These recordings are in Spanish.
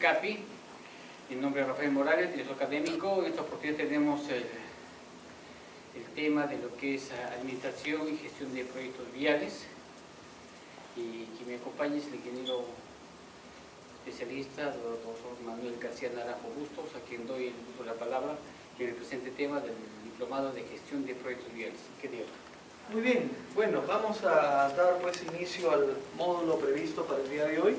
CAPI. Mi nombre es Rafael Morales, director académico. En esta oportunidad tenemos el tema de lo que es administración y gestión de proyectos viales. Y quien me acompaña es el ingeniero especialista, el doctor Manuel García Naranjo Bustos, a quien doy el uso de la palabra, que me presente el tema del diplomado de gestión de proyectos viales. ¿Qué digo? Muy bien, bueno, vamos a dar pues inicio al módulo previsto para el día de hoy.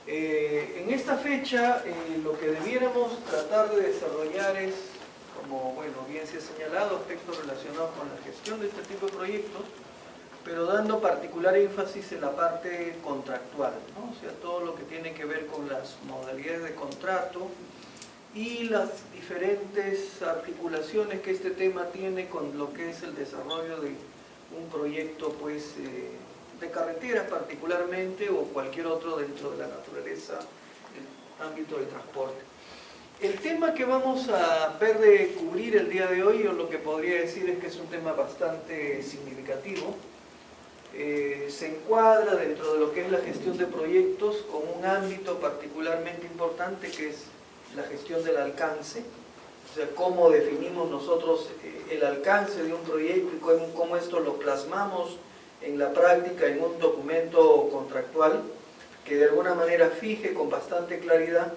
En esta fecha lo que debiéramos tratar de desarrollar es, como bueno, bien se ha señalado, aspectos relacionados con la gestión de este tipo de proyectos, pero dando particular énfasis en la parte contractual, ¿no? O sea, todo lo que tiene que ver con las modalidades de contrato y las diferentes articulaciones que este tema tiene con lo que es el desarrollo de un proyecto pues, de carreteras particularmente o cualquier otro dentro de la naturaleza, el ámbito del transporte. El tema que vamos a ver de cubrir el día de hoy, o lo que podría decir es que es un tema bastante significativo, se encuadra dentro de lo que es la gestión de proyectos con un ámbito particularmente importante que es la gestión del alcance, o sea, cómo definimos nosotros el alcance de un proyecto y cómo esto lo plasmamos en la práctica en un documento contractual que de alguna manera fije con bastante claridad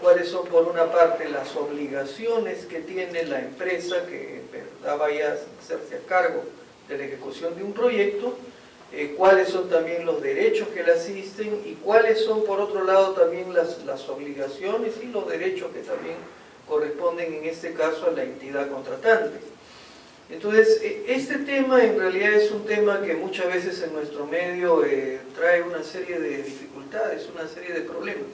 cuáles son por una parte las obligaciones que tiene la empresa que vaya a hacerse a cargo de la ejecución de un proyecto, cuáles son también los derechos que le asisten y cuáles son por otro lado también las obligaciones y los derechos que también corresponden en este caso a la entidad contratante. Entonces, este tema en realidad es un tema que muchas veces en nuestro medio trae una serie de dificultades, una serie de problemas,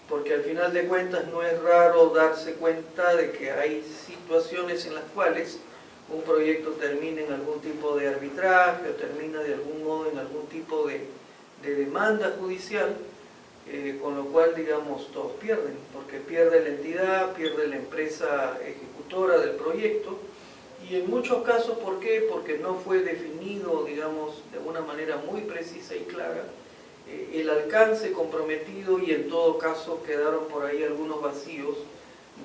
porque al final de cuentas no es raro darse cuenta de que hay situaciones en las cuales un proyecto termina en algún tipo de arbitraje o termina de algún modo en algún tipo de demanda judicial, con lo cual, digamos, todos pierden, porque pierde la entidad, pierde la empresa ejecutora del proyecto, y en muchos casos, ¿por qué? Porque no fue definido, digamos, de una manera muy precisa y clara, el alcance comprometido y en todo caso quedaron por ahí algunos vacíos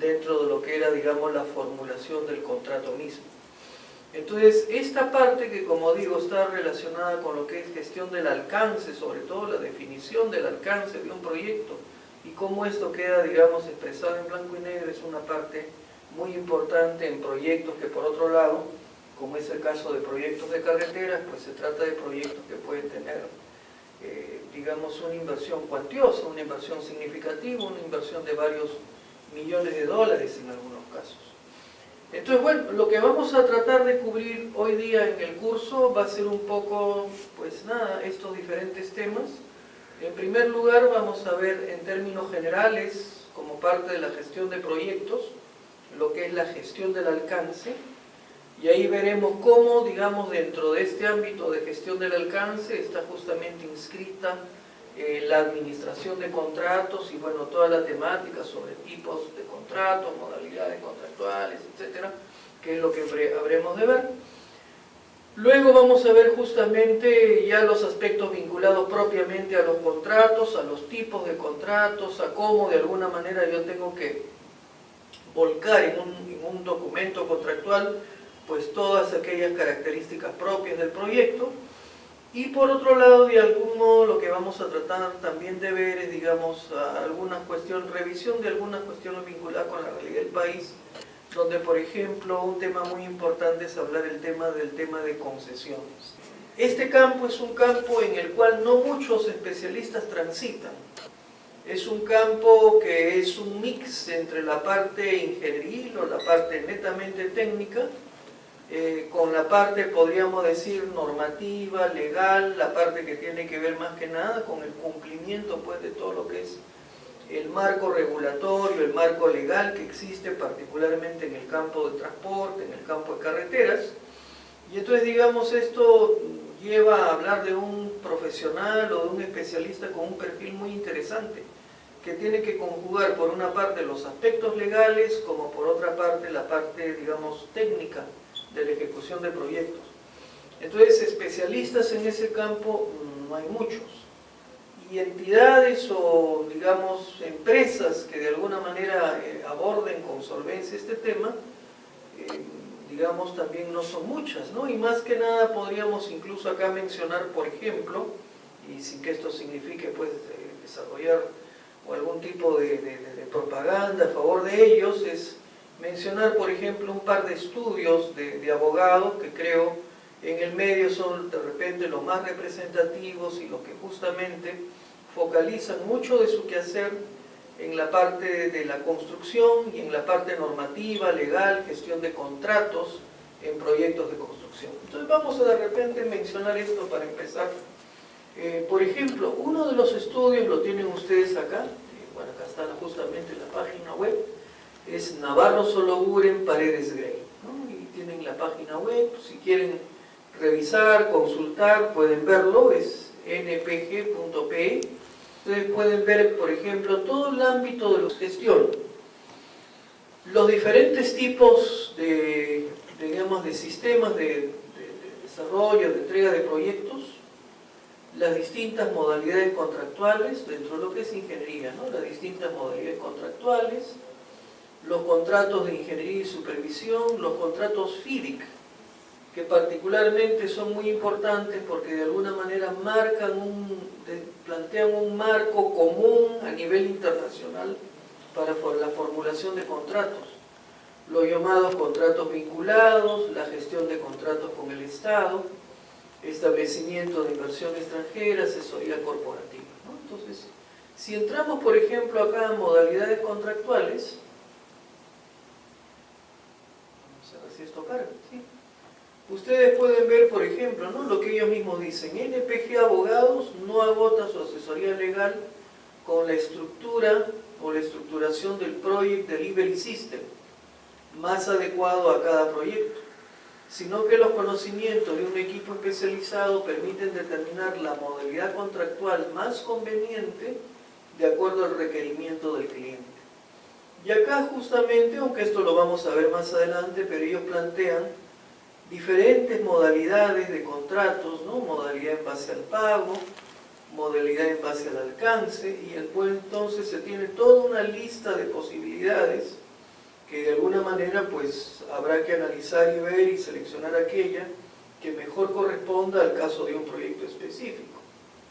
dentro de lo que era, digamos, la formulación del contrato mismo. Entonces, esta parte que, como digo, está relacionada con lo que es gestión del alcance, sobre todo la definición del alcance de un proyecto y cómo esto queda, digamos, expresado en blanco y negro, es una parte muy importante en proyectos que, por otro lado, como es el caso de proyectos de carreteras, pues se trata de proyectos que pueden tener, digamos, una inversión cuantiosa, una inversión significativa, una inversión de varios millones de dólares en algunos casos. Entonces, bueno, lo que vamos a tratar de cubrir hoy día en el curso va a ser un poco, pues nada, estos diferentes temas. En primer lugar, vamos a ver en términos generales, como parte de la gestión de proyectos, lo que es la gestión del alcance, y ahí veremos cómo, digamos, dentro de este ámbito de gestión del alcance está justamente inscrita la administración de contratos y, bueno, toda la temática sobre tipos de contratos, modalidades contractuales, etcétera, que es lo que habremos de ver. Luego vamos a ver justamente ya los aspectos vinculados propiamente a los contratos, a los tipos de contratos, a cómo de alguna manera yo tengo que volcar en un documento contractual pues todas aquellas características propias del proyecto. Y por otro lado, de algún modo, lo que vamos a tratar también de ver es, digamos, revisión de algunas cuestiones vinculadas con la realidad del país, donde, por ejemplo, un tema muy importante es hablar del tema de concesiones. Este campo es un campo en el cual no muchos especialistas transitan. Es un campo que es un mix entre la parte ingenieril o la parte netamente técnica, con la parte, podríamos decir, normativa, legal, la parte que tiene que ver más que nada con el cumplimiento pues, de todo lo que es el marco regulatorio, el marco legal que existe particularmente en el campo de transporte, en el campo de carreteras. Y entonces, digamos, esto lleva a hablar de un profesional o de un especialista con un perfil muy interesante, que tiene que conjugar por una parte los aspectos legales, como por otra parte la parte, digamos, técnica de la ejecución de proyectos. Entonces, especialistas en ese campo no hay muchos. y entidades o, digamos, empresas que de alguna manera aborden con solvencia este tema, digamos, también no son muchas, ¿no? Y más que nada podríamos incluso acá mencionar, por ejemplo, y sin que esto signifique pues desarrollar o algún tipo de propaganda a favor de ellos, es mencionar, por ejemplo, un par de estudios de abogados que creo en el medio son de repente los más representativos y los que justamente focalizan mucho de su quehacer en la parte de la construcción y en la parte normativa, legal, gestión de contratos en proyectos de construcción. Entonces vamos a de repente mencionar esto para empezar. Por ejemplo, uno de los estudios lo tienen ustedes acá, bueno, acá está justamente en la página web, es Navarro Sologuren Paredes Grey, ¿no? Y tienen la página web, si quieren revisar, consultar, pueden verlo, es npg.pe. Ustedes pueden ver, por ejemplo, todo el ámbito de la gestión, los diferentes tipos digamos, de sistemas de desarrollo, de entrega de proyectos, las distintas modalidades contractuales dentro de lo que es ingeniería, ¿no? Las distintas modalidades contractuales, los contratos de ingeniería y supervisión, los contratos FIDIC, que particularmente son muy importantes porque de alguna manera plantean un marco común a nivel internacional para la formulación de contratos. Los llamados contratos vinculados, la gestión de contratos con el Estado, establecimiento de inversión extranjera, asesoría corporativa, ¿no? Entonces, si entramos, por ejemplo, acá en modalidades contractuales, vamos a ver si esto carga, ¿sí? Ustedes pueden ver, por ejemplo, ¿no? Lo que ellos mismos dicen. NPG Abogados no agota su asesoría legal con la estructura o la estructuración del Project Delivery System más adecuado a cada proyecto, sino que los conocimientos de un equipo especializado permiten determinar la modalidad contractual más conveniente de acuerdo al requerimiento del cliente. Y acá justamente, aunque esto lo vamos a ver más adelante, pero ellos plantean diferentes modalidades de contratos, ¿no? Modalidad en base al pago, modalidad en base al alcance, y después entonces se tiene toda una lista de posibilidades que de alguna manera pues habrá que analizar y ver y seleccionar aquella que mejor corresponda al caso de un proyecto específico,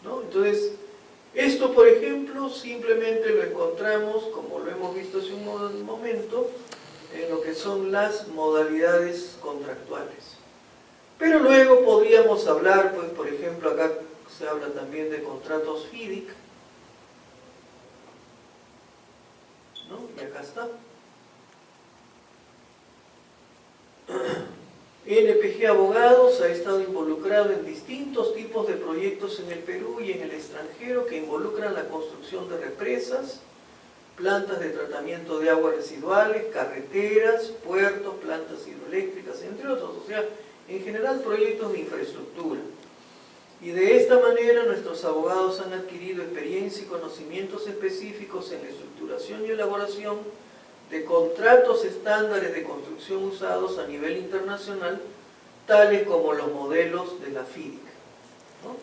¿no? Entonces, esto por ejemplo simplemente lo encontramos, como lo hemos visto hace un momento, en lo que son las modalidades contractuales. Pero luego podríamos hablar, pues por ejemplo acá se habla también de contratos FIDIC, ¿no? Y acá está. NPG Abogados ha estado involucrado en distintos tipos de proyectos en el Perú y en el extranjero que involucran la construcción de represas, plantas de tratamiento de aguas residuales, carreteras, puertos, plantas hidroeléctricas, entre otros, o sea, en general proyectos de infraestructura. Y de esta manera nuestros abogados han adquirido experiencia y conocimientos específicos en la estructuración y elaboración de contratos estándares de construcción usados a nivel internacional, tales como los modelos de la FIDIC, ¿no?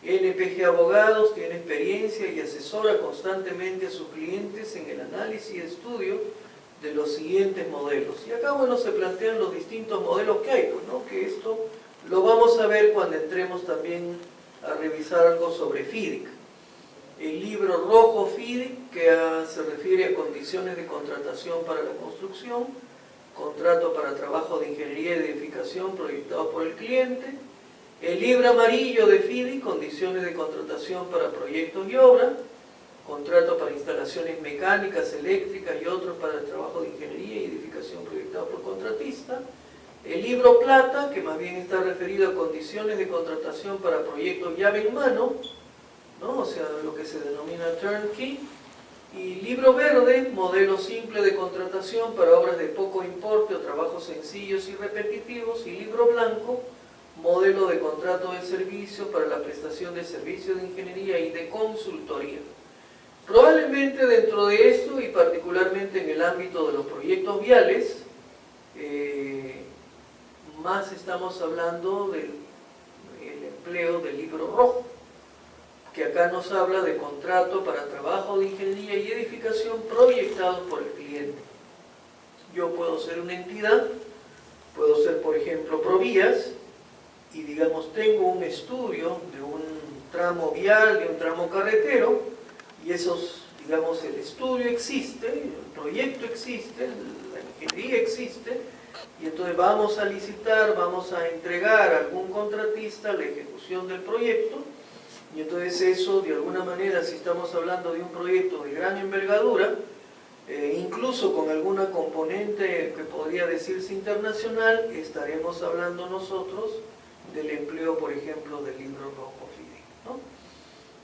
NPG Abogados tiene experiencia y asesora constantemente a sus clientes en el análisis y estudio de los siguientes modelos. Y acá, bueno, se plantean los distintos modelos que hay, pues, ¿no? Que esto lo vamos a ver cuando entremos también a revisar algo sobre FIDIC. El libro rojo FIDIC, que se refiere a condiciones de contratación para la construcción, contrato para trabajo de ingeniería y edificación proyectado por el cliente. El libro amarillo de FIDIC, condiciones de contratación para proyectos y obras, contrato para instalaciones mecánicas, eléctricas y otros para el trabajo de ingeniería y edificación proyectado por contratista. El libro plata, que más bien está referido a condiciones de contratación para proyectos llave en mano, ¿no? O sea, lo que se denomina turnkey. Y libro verde, modelo simple de contratación para obras de poco importe o trabajos sencillos y repetitivos. Y libro blanco, modelo de contrato de servicio para la prestación de servicios de ingeniería y de consultoría. Probablemente dentro de esto, y particularmente en el ámbito de los proyectos viales, más estamos hablando del empleo del libro rojo, que acá nos habla de contrato para trabajo de ingeniería y edificación proyectados por el cliente. Yo puedo ser una entidad, puedo ser por ejemplo Provías, y digamos tengo un estudio de un tramo vial, de un tramo carretero, y esos, digamos, el estudio existe, el proyecto existe, la ingeniería existe, y entonces vamos a licitar, vamos a entregar a algún contratista la ejecución del proyecto, y entonces eso, de alguna manera, si estamos hablando de un proyecto de gran envergadura, incluso con alguna componente que podría decirse internacional, estaremos hablando nosotros del empleo, por ejemplo, del libro rojo FIDIC, ¿no?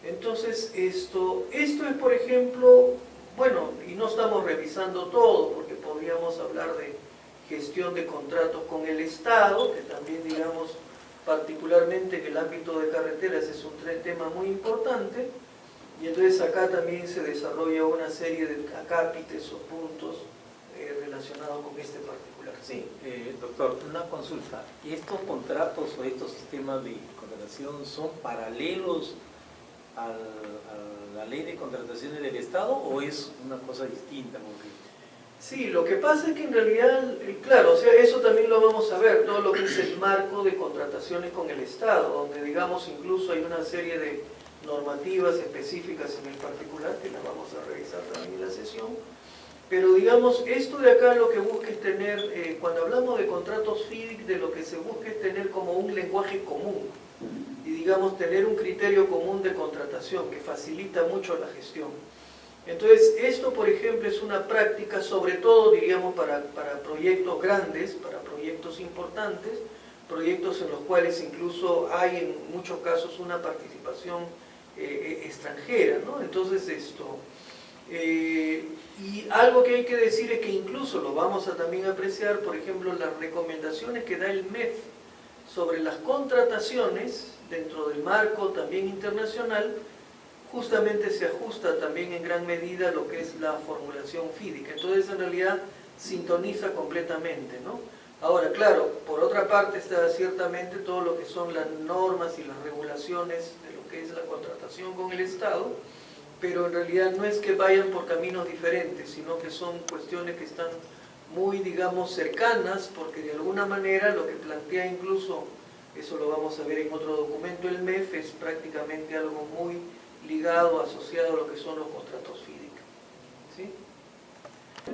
Entonces, esto es, por ejemplo, bueno, y no estamos revisando todo, porque podríamos hablar de gestión de contratos con el Estado, que también, digamos, particularmente en el ámbito de carreteras es un tema muy importante, y entonces acá también se desarrolla una serie de acápites o puntos relacionados con este particular. Sí, doctor, una consulta. ¿Y estos contratos o estos sistemas de contratación son paralelos a la ley de contrataciones del Estado o es una cosa distinta? Sí, lo que pasa es que en realidad, claro, o sea, eso también lo vamos a ver, todo lo que es el marco de contrataciones con el Estado, donde digamos incluso hay una serie de normativas específicas en el particular que las vamos a revisar también en la sesión, pero digamos, esto de acá lo que busca es tener, cuando hablamos de contratos FIDIC, de lo que se busca es tener como un lenguaje común, y digamos tener un criterio común de contratación que facilita mucho la gestión. Entonces esto por ejemplo es una práctica sobre todo diríamos para proyectos grandes, para proyectos importantes, proyectos en los cuales incluso hay en muchos casos una participación extranjera, ¿no? Entonces esto, y algo que hay que decir es que incluso lo vamos a también apreciar, por ejemplo, las recomendaciones que da el MEF sobre las contrataciones dentro del marco también internacional, justamente se ajusta también en gran medida a lo que es la formulación FIDIC. Entonces, en realidad, sintoniza completamente, ¿no? Ahora, claro, por otra parte está ciertamente todo lo que son las normas y las regulaciones de lo que es la contratación con el Estado, pero en realidad no es que vayan por caminos diferentes, sino que son cuestiones que están muy, digamos, cercanas, porque de alguna manera lo que plantea incluso, eso lo vamos a ver en otro documento, el MEF, es prácticamente algo muy ligado, asociado a lo que son los contratos FIDIC. ¿Sí?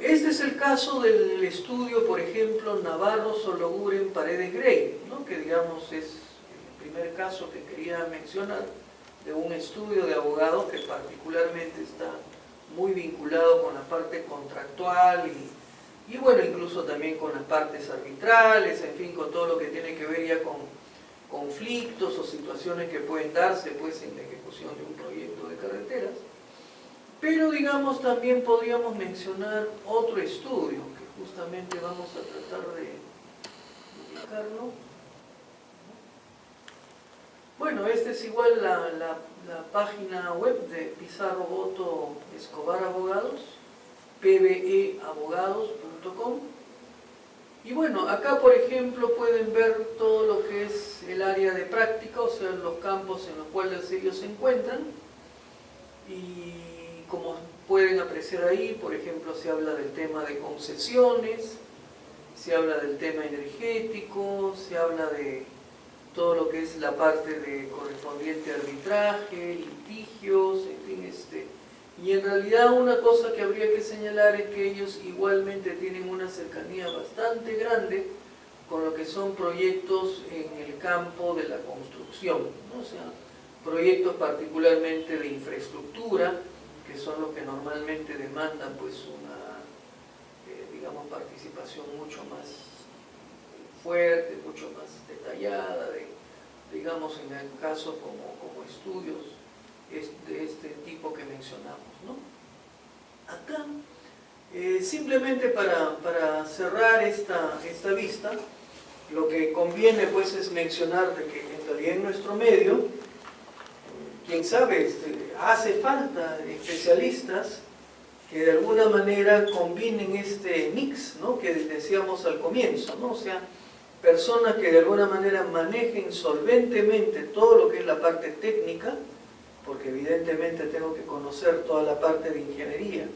Este es el caso del estudio, por ejemplo, Navarro-Sologuren Paredes Grey, ¿no? Que digamos es el primer caso que quería mencionar, de un estudio de abogados que particularmente está muy vinculado con la parte contractual y bueno, incluso también con las partes arbitrales, en fin, con todo lo que tiene que ver ya con conflictos o situaciones que pueden darse pues en la ejecución de un proyecto de carreteras. Pero digamos también podríamos mencionar otro estudio que justamente vamos a tratar de ubicarlo. Bueno, esta es igual la página web de Pizarro Boto Escobar Abogados, pbeabogados.com. Y bueno, acá por ejemplo pueden ver todo lo que es el área de práctica, o sea, los campos en los cuales ellos se encuentran. Y como pueden apreciar ahí, por ejemplo, se habla del tema de concesiones, se habla del tema energético, se habla de todo lo que es la parte de correspondiente arbitraje, litigios, en fin, y en realidad una cosa que habría que señalar es que ellos igualmente tienen una cercanía bastante grande con lo que son proyectos en el campo de la construcción, ¿no? O sea, proyectos particularmente de infraestructura, que son los que normalmente demandan pues una, digamos, participación mucho más fuerte, mucho más detallada, digamos en el caso como estudios de este tipo que mencionamos, ¿no? Acá, simplemente para cerrar esta vista, lo que conviene pues es mencionar de que en realidad en nuestro medio, quién sabe, hace falta especialistas que de alguna manera combinen este mix, ¿no? Que decíamos al comienzo, ¿no? O sea, personas que de alguna manera manejen solventemente todo lo que es la parte técnica, porque porque evidentemente tengo que conocer toda la parte de ingeniería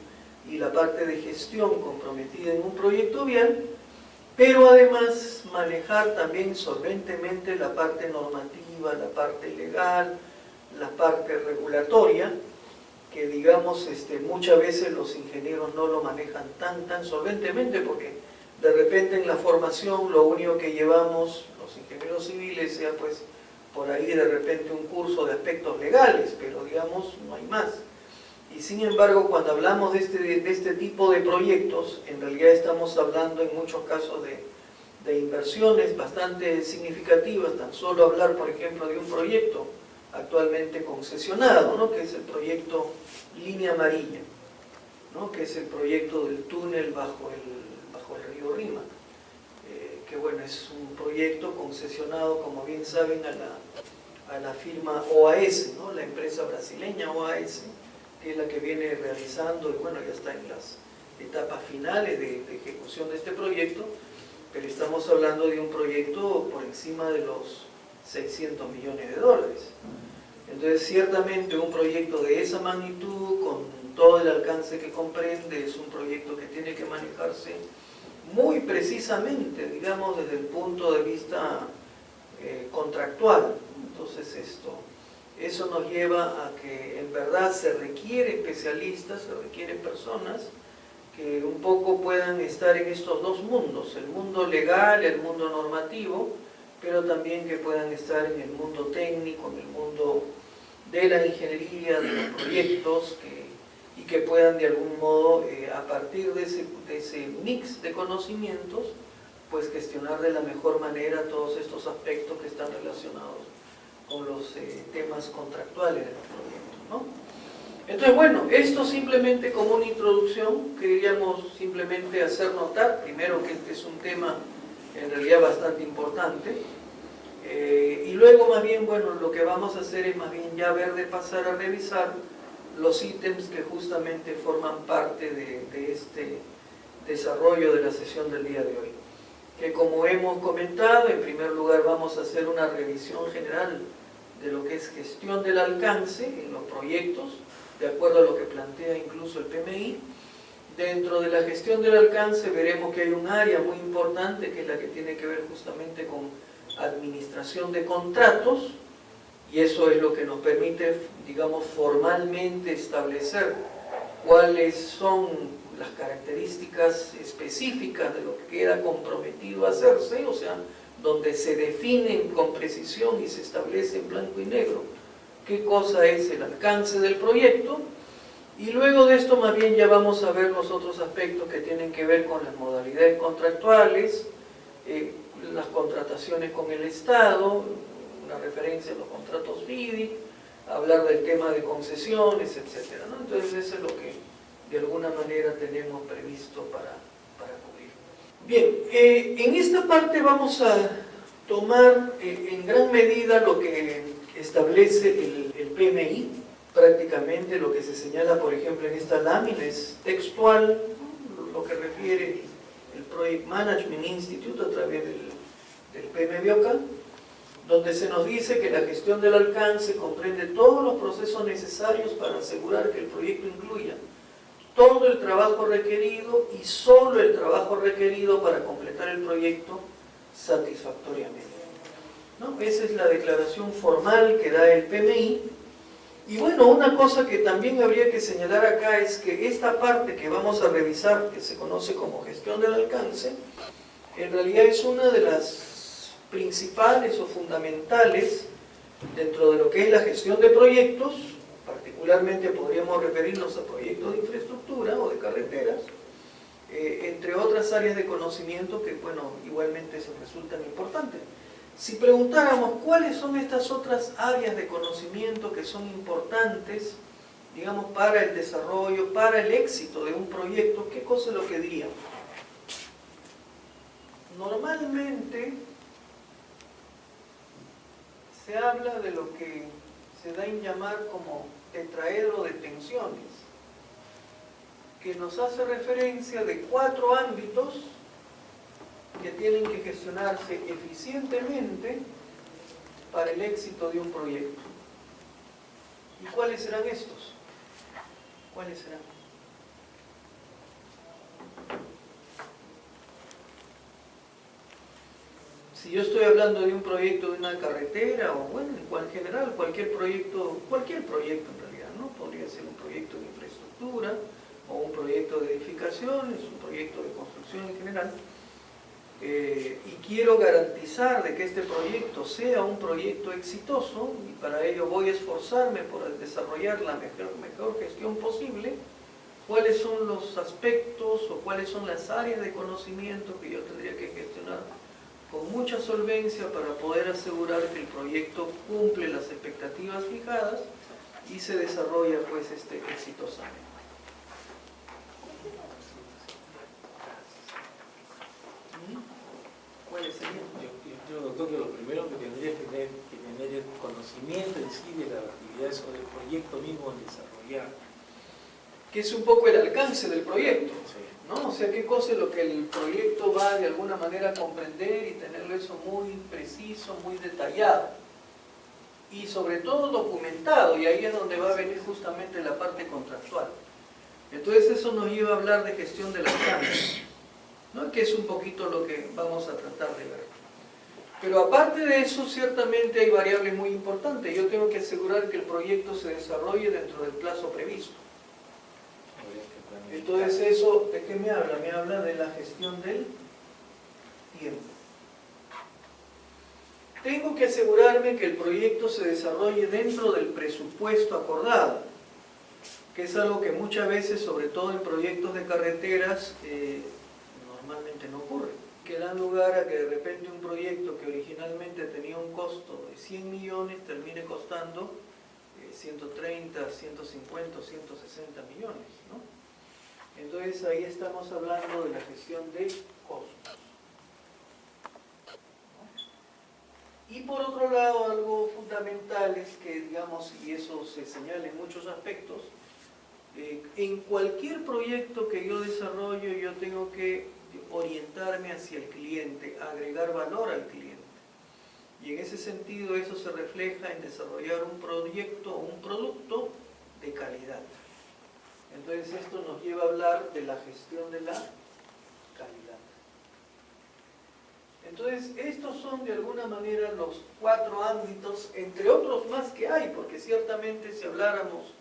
y la parte de gestión comprometida en un proyecto vial, pero además manejar también solventemente la parte normativa, la parte legal, la parte regulatoria, que digamos muchas veces los ingenieros no lo manejan tan solventemente, porque de repente en la formación lo único que llevamos los ingenieros civiles sea pues por ahí de repente un curso de aspectos legales, pero digamos no hay más. Y sin embargo, cuando hablamos de este tipo de proyectos, en realidad estamos hablando en muchos casos de inversiones bastante significativas. Tan solo hablar, por ejemplo, de un proyecto actualmente concesionado, ¿no?, que es el proyecto Línea Amarilla, ¿no?, que es el proyecto del túnel bajo el río Rima, que bueno, es un proyecto concesionado, como bien saben, a la firma OAS, ¿no?, la empresa brasileña OAS, que es la que viene realizando, y bueno, ya está en las etapas finales de ejecución de este proyecto, pero estamos hablando de un proyecto por encima de los 600 millones de dólares. Entonces, ciertamente un proyecto de esa magnitud, con todo el alcance que comprende, es un proyecto que tiene que manejarse muy precisamente, digamos, desde el punto de vista contractual. Entonces, eso nos lleva a que en verdad se requiere especialistas, se requieren personas que un poco puedan estar en estos dos mundos, el mundo legal, el mundo normativo, pero también que puedan estar en el mundo técnico, en el mundo de la ingeniería, de los proyectos, y que puedan de algún modo, a partir de ese mix de conocimientos, pues gestionar de la mejor manera todos estos aspectos que están relacionados con los temas contractuales de los proyectos, ¿no? Entonces, bueno, esto simplemente como una introducción, queríamos simplemente hacer notar, primero, que este es un tema en realidad bastante importante, y luego más bien, bueno, lo que vamos a hacer es más bien ya pasar a revisar los ítems que justamente forman parte de este desarrollo de la sesión del día de hoy. Que como hemos comentado, en primer lugar vamos a hacer una revisión general de lo que es gestión del alcance en los proyectos, de acuerdo a lo que plantea incluso el PMI. Dentro de la gestión del alcance veremos que hay un área muy importante que es la que tiene que ver justamente con administración de contratos, y eso es lo que nos permite, digamos, formalmente establecer cuáles son las características específicas de lo que queda comprometido a hacerse, o sea, donde se definen con precisión y se establece en blanco y negro qué cosa es el alcance del proyecto. Y luego de esto más bien ya vamos a ver los otros aspectos que tienen que ver con las modalidades contractuales, las contrataciones con el Estado, una referencia a los contratos FIDI, hablar del tema de concesiones, etc., ¿no? Entonces eso es lo que de alguna manera tenemos previsto para cubrir. Bien, en esta parte vamos a tomar en gran medida lo que establece el PMI. Prácticamente lo que se señala, por ejemplo, en esta lámina es textual, lo que refiere el Project Management Institute a través del PMBOK, donde se nos dice que la gestión del alcance comprende todos los procesos necesarios para asegurar que el proyecto incluya todo el trabajo requerido y solo el trabajo requerido para completar el proyecto satisfactoriamente, ¿no? Esa es la declaración formal que da el PMI. Y bueno, una cosa que también habría que señalar acá es que esta parte que vamos a revisar, que se conoce como gestión del alcance, en realidad es una de las principales o fundamentales dentro de lo que es la gestión de proyectos. Particularmente podríamos referirnos a proyectos de infraestructura o de carreteras, entre otras áreas de conocimiento que, bueno, igualmente se resultan importantes. Si preguntáramos cuáles son estas otras áreas de conocimiento que son importantes, digamos, para el desarrollo, para el éxito de un proyecto, ¿qué cosa es lo que diríamos? Normalmente se habla de lo que se da en llamar como tetraedro de tensiones, que nos hace referencia de 4 ámbitos que tienen que gestionarse eficientemente para el éxito de un proyecto. ¿Y cuáles serán estos? ¿Cuáles serán? Si yo estoy hablando de un proyecto de una carretera, o bueno, en general, cualquier proyecto en realidad, ¿no? Podría ser un proyecto de infraestructura, o un proyecto de edificaciones, un proyecto de construcción en general, y quiero garantizar de que este proyecto sea un proyecto exitoso, y para ello voy a esforzarme por desarrollar la mejor gestión posible. ¿Cuáles son los aspectos o cuáles son las áreas de conocimiento que yo tendría que gestionar con mucha solvencia para poder asegurar que el proyecto cumple las expectativas fijadas y se desarrolla pues exitosamente? ¿Cuáles serían? Yo, doctor, que lo primero que tendría que tener el conocimiento en sí de las actividades o del proyecto mismo en desarrollar. Que es un poco el alcance del proyecto, Sí. ¿no? O sea, qué cosa es lo que el proyecto va de alguna manera a comprender y tenerlo eso muy preciso, muy detallado. Y sobre todo documentado, y ahí es donde va a venir justamente la parte contractual. Entonces eso nos lleva a hablar de gestión del alcance, ¿no? Que es un poquito lo que vamos a tratar de ver. Pero aparte de eso, ciertamente hay variables muy importantes. Yo tengo que asegurar que el proyecto se desarrolle dentro del plazo previsto. Entonces eso, ¿de qué me habla? Me habla de la gestión del tiempo. Tengo que asegurarme que el proyecto se desarrolle dentro del presupuesto acordado, que es algo que muchas veces, sobre todo en proyectos de carreteras, normalmente no ocurre. Que dan lugar a que de repente un proyecto que originalmente tenía un costo de 100 millones termine costando 130, 150, 160 millones, ¿no? Entonces ahí estamos hablando de la gestión de costos. Y por otro lado, algo fundamental es que, digamos, y eso se señala en muchos aspectos, en cualquier proyecto que yo desarrollo, yo tengo que orientarme hacia el cliente, agregar valor al cliente. Y en ese sentido eso se refleja en desarrollar un proyecto o un producto de calidad. Entonces esto nos lleva a hablar de la gestión de la calidad. Entonces estos son de alguna manera los 4 ámbitos, entre otros más que hay, porque ciertamente si habláramos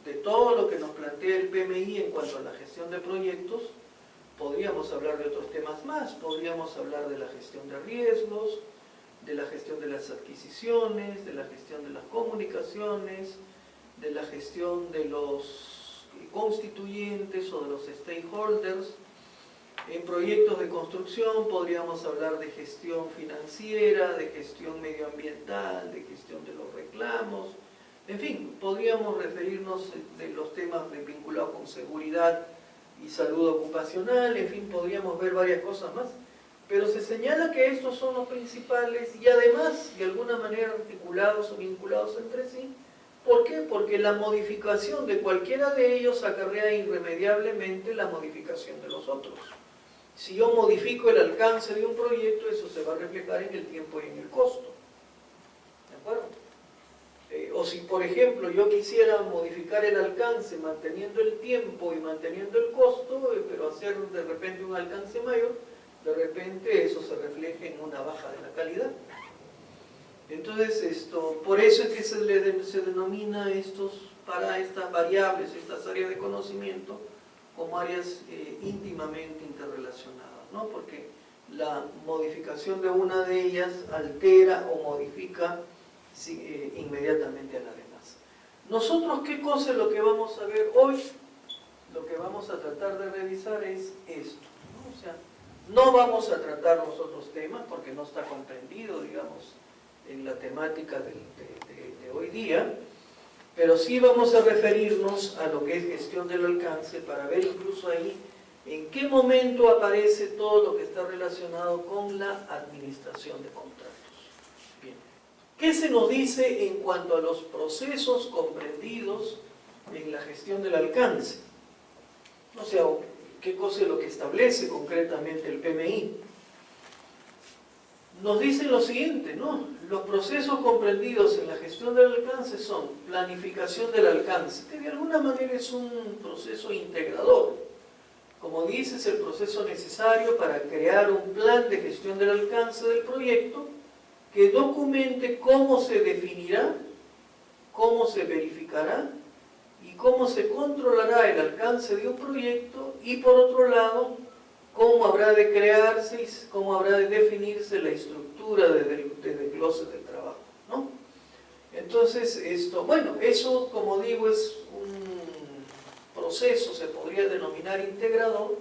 de todo lo que nos plantea el PMI en cuanto a la gestión de proyectos, podríamos hablar de otros temas más, podríamos hablar de la gestión de riesgos, de la gestión de las adquisiciones, de la gestión de las comunicaciones, de la gestión de los constituyentes o de los stakeholders. En proyectos de construcción podríamos hablar de gestión financiera, de gestión medioambiental, de gestión de los reclamos. En fin, podríamos referirnos de los temas vinculados con seguridad y salud ocupacional, en fin, podríamos ver varias cosas más. Pero se señala que estos son los principales y además, de alguna manera, articulados o vinculados entre sí. ¿Por qué? Porque la modificación de cualquiera de ellos acarrea irremediablemente la modificación de los otros. Si yo modifico el alcance de un proyecto, eso se va a reflejar en el tiempo y en el costo. ¿De acuerdo? O si, por ejemplo, yo quisiera modificar el alcance manteniendo el tiempo y manteniendo el costo, pero hacer de repente un alcance mayor, de repente eso se refleja en una baja de la calidad. Entonces, por eso es que se denomina para estas variables, estas áreas de conocimiento, como áreas íntimamente interrelacionadas, ¿no? Porque la modificación de una de ellas altera o modifica inmediatamente a las demás. Nosotros, ¿qué cosa es lo que vamos a ver hoy? Lo que vamos a tratar de revisar es esto, ¿no? O sea, no vamos a tratar los otros temas porque no está comprendido, digamos, en la temática de hoy día, pero sí vamos a referirnos a lo que es gestión del alcance para ver incluso ahí en qué momento aparece todo lo que está relacionado con la administración de contratos. Bien. ¿Qué se nos dice en cuanto a los procesos comprendidos en la gestión del alcance? O sea, ¿qué cosa es lo que establece concretamente el PMI? nos dicen lo siguiente, ¿no? Los procesos comprendidos en la gestión del alcance son planificación del alcance, que de alguna manera es un proceso integrador. Como dice, es el proceso necesario para crear un plan de gestión del alcance del proyecto que documente cómo se definirá, cómo se verificará y cómo se controlará el alcance de un proyecto, y por otro lado, cómo habrá de crearse y cómo habrá de definirse la estructura de desglose del trabajo, ¿no? Entonces, eso, como digo, es un proceso, se podría denominar integrador,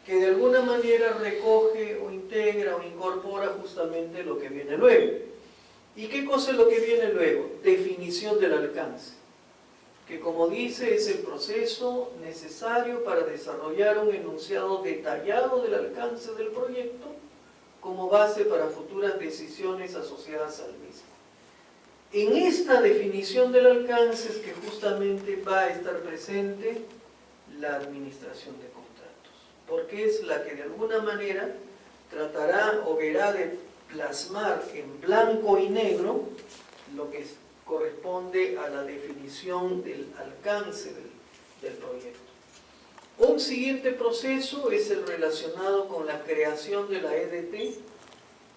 que de alguna manera recoge o integra o incorpora justamente lo que viene luego. ¿Y qué cosa es lo que viene luego? Definición del alcance, que como dice es el proceso necesario para desarrollar un enunciado detallado del alcance del proyecto como base para futuras decisiones asociadas al mismo. En esta definición del alcance es que justamente va a estar presente la administración de contratos, porque es la que de alguna manera tratará o verá de plasmar en blanco y negro lo que corresponde a la definición del alcance del proyecto. Un siguiente proceso es el relacionado con la creación de la EDT,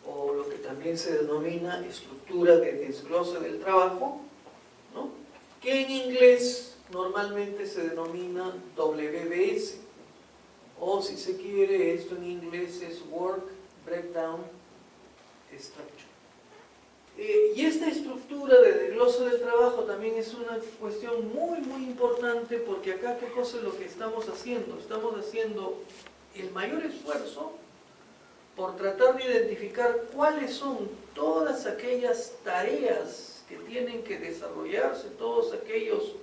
o lo que también se denomina estructura de desglose del trabajo, ¿no? Que en inglés normalmente se denomina WBS, o si se quiere, esto en inglés es Work Breakdown Structure. Y esta estructura de desglose del trabajo también es una cuestión muy, muy importante, porque acá, ¿qué cosa es lo que estamos haciendo? Estamos haciendo el mayor esfuerzo por tratar de identificar cuáles son todas aquellas tareas que tienen que desarrollarse, todos aquellos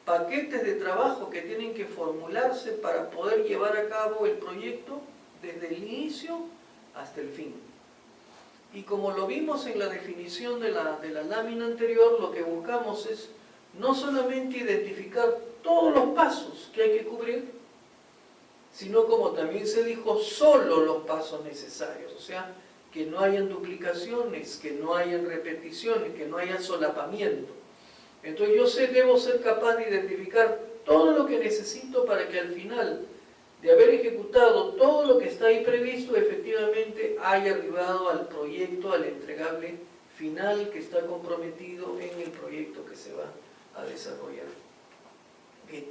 paquetes de trabajo que tienen que formularse para poder llevar a cabo el proyecto desde el inicio hasta el fin. Y como lo vimos en la definición de la lámina anterior, lo que buscamos es no solamente identificar todos los pasos que hay que cubrir, sino, como también se dijo, solo los pasos necesarios. O sea, que no hayan duplicaciones, que no hayan repeticiones, que no haya solapamiento. Entonces yo debo ser capaz de identificar todo lo que necesito para que al final de haber ejecutado todo lo que está ahí previsto, efectivamente haya arribado al proyecto, al entregable final que está comprometido en el proyecto que se va a desarrollar. Bien,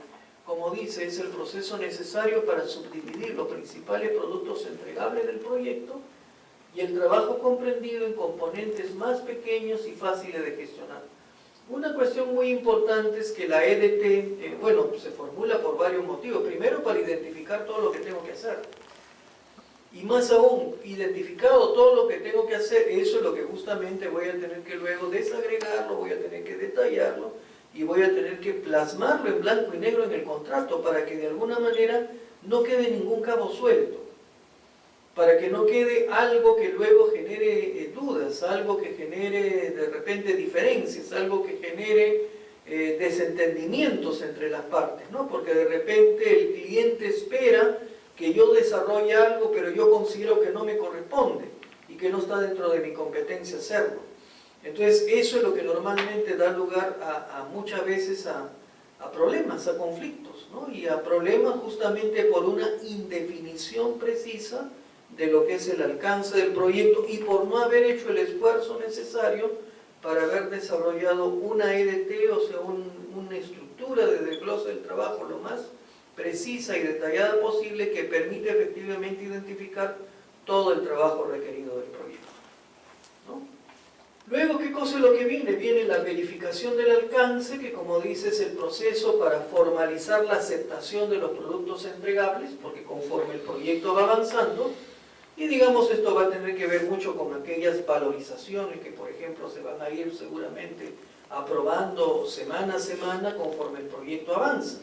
como dice, es el proceso necesario para subdividir los principales productos entregables del proyecto y el trabajo comprendido en componentes más pequeños y fáciles de gestionar. Una cuestión muy importante es que la EDT, se formula por varios motivos. Primero, para identificar todo lo que tengo que hacer. Y más aún, identificado todo lo que tengo que hacer, eso es lo que justamente voy a tener que luego desagregarlo, voy a tener que detallarlo y voy a tener que plasmarlo en blanco y negro en el contrato para que de alguna manera no quede ningún cabo suelto. Para que no quede algo que luego genere dudas, algo que genere de repente diferencias, algo que genere desentendimientos entre las partes, ¿no? Porque de repente el cliente espera que yo desarrolle algo, pero yo considero que no me corresponde y que no está dentro de mi competencia hacerlo. Entonces eso es lo que normalmente da lugar a muchas veces a problemas, a conflictos, ¿no? Y a problemas justamente por una indefinición precisa de lo que es el alcance del proyecto y por no haber hecho el esfuerzo necesario para haber desarrollado una EDT, o sea, una estructura de desglose del trabajo lo más precisa y detallada posible que permite efectivamente identificar todo el trabajo requerido del proyecto, ¿no? Luego, ¿qué cosa es lo que viene? Viene la verificación del alcance, que como dice es el proceso para formalizar la aceptación de los productos entregables, porque conforme el proyecto va avanzando, y digamos esto va a tener que ver mucho con aquellas valorizaciones que por ejemplo se van a ir seguramente aprobando semana a semana conforme el proyecto avanza.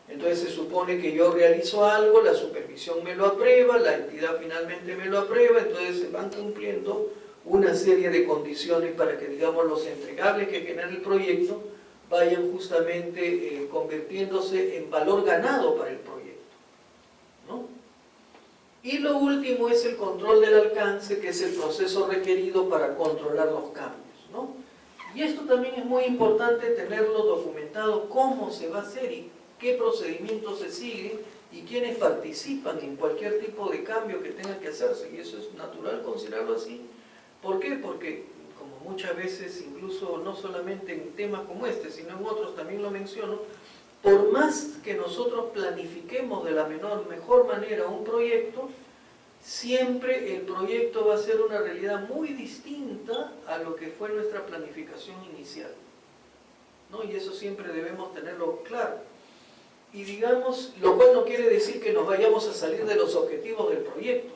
Entonces se supone que yo realizo algo, la supervisión me lo aprueba, la entidad finalmente me lo aprueba, entonces se van cumpliendo una serie de condiciones para que digamos los entregables que genera el proyecto vayan justamente convirtiéndose en valor ganado para el proyecto, ¿no? Y lo último es el control del alcance, que es el proceso requerido para controlar los cambios, ¿no? Y esto también es muy importante tenerlo documentado, cómo se va a hacer y qué procedimientos se siguen y quiénes participan en cualquier tipo de cambio que tenga que hacerse. Y eso es natural considerarlo así. ¿Por qué? Porque, como muchas veces, incluso no solamente en temas como este, sino en otros también lo menciono, por más que nosotros planifiquemos de la mejor manera un proyecto, siempre el proyecto va a ser una realidad muy distinta a lo que fue nuestra planificación inicial, ¿no? Y eso siempre debemos tenerlo claro. Y digamos, lo cual no quiere decir que nos vayamos a salir de los objetivos del proyecto,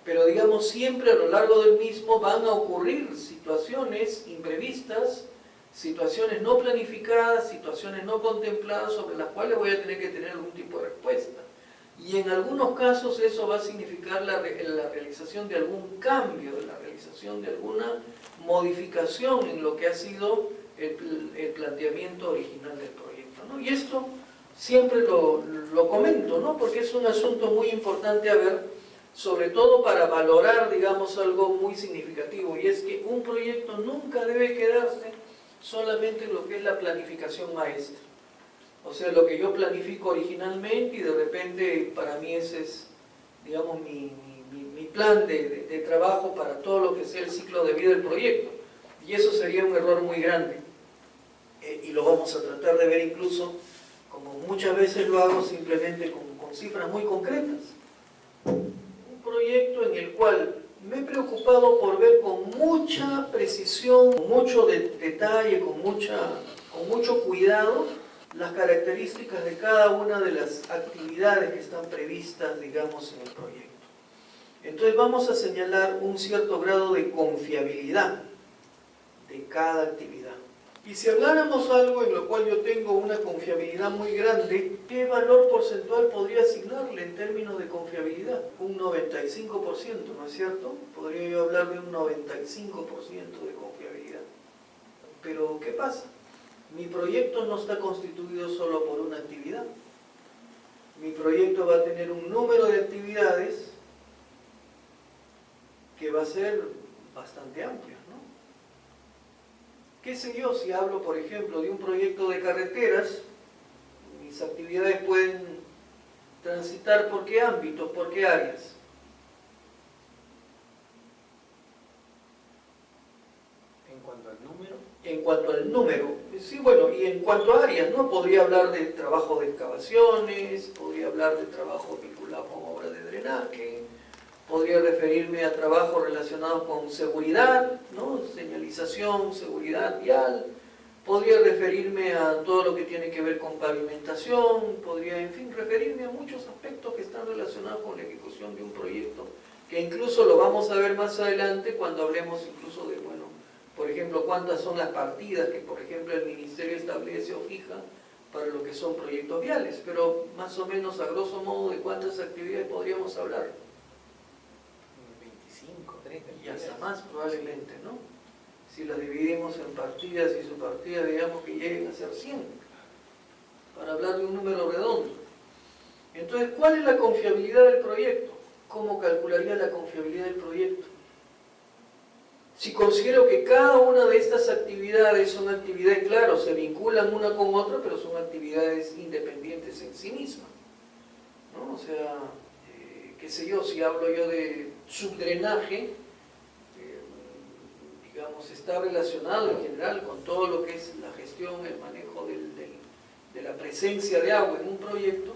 pero digamos, siempre a lo largo del mismo van a ocurrir situaciones imprevistas, situaciones no planificadas, situaciones no contempladas, sobre las cuales voy a tener que tener algún tipo de respuesta. Y en algunos casos eso va a significar la realización de algún cambio, la realización de alguna modificación en lo que ha sido el planteamiento original del proyecto, ¿no? Y esto siempre lo comento, ¿no? Porque es un asunto muy importante a ver, sobre todo para valorar, digamos, algo muy significativo, y es que un proyecto nunca debe quedarse solamente en lo que es la planificación maestra. O sea, lo que yo planifico originalmente y de repente para mí ese es, digamos, mi plan de trabajo para todo lo que sea el ciclo de vida del proyecto. Y eso sería un error muy grande. Y lo vamos a tratar de ver incluso, como muchas veces lo hago, simplemente con cifras muy concretas. Un proyecto en el cual me he preocupado por ver con mucha precisión, con mucho detalle, con mucho cuidado, las características de cada una de las actividades que están previstas, digamos, en el proyecto. Entonces vamos a señalar un cierto grado de confiabilidad de cada actividad. Y si habláramos algo en lo cual yo tengo una confiabilidad muy grande, ¿qué valor porcentual podría asignarle en términos de confiabilidad? Un 95%, ¿no es cierto? Podría yo hablar de un 95% de confiabilidad. Pero, ¿qué pasa? Mi proyecto no está constituido solo por una actividad. Mi proyecto va a tener un número de actividades que va a ser bastante amplio, ¿no? ¿Qué sé yo? Si hablo, por ejemplo, de un proyecto de carreteras, mis actividades pueden transitar por qué ámbitos, por qué áreas. En cuanto al número. En cuanto al número, sí, bueno, y en cuanto a áreas, ¿no? Podría hablar de trabajo de excavaciones, podría hablar de trabajo vinculado con obras de drenaje, podría referirme a trabajos relacionados con seguridad, ¿no? Señalización, seguridad vial, podría referirme a todo lo que tiene que ver con pavimentación, podría, en fin, referirme a muchos aspectos que están relacionados con la ejecución de un proyecto, que incluso lo vamos a ver más adelante cuando hablemos incluso de, bueno, por ejemplo, cuántas son las partidas que, por ejemplo, el Ministerio establece o fija para lo que son proyectos viales, pero más o menos, a grosso modo, ¿de cuántas actividades podríamos hablar? 25, 30. Y hasta más probablemente, ¿no? Si las dividimos en partidas y subpartidas, digamos que lleguen a ser 100, para hablar de un número redondo. Entonces, ¿cuál es la confiabilidad del proyecto? ¿Cómo calcularía la confiabilidad del proyecto? Si considero que cada una de estas actividades son actividades, claro, se vinculan una con otra, pero son actividades independientes en sí mismas, ¿no? O sea, qué sé yo, si hablo yo de subdrenaje, digamos, está relacionado en general con todo lo que es la gestión, el manejo de la presencia de agua en un proyecto,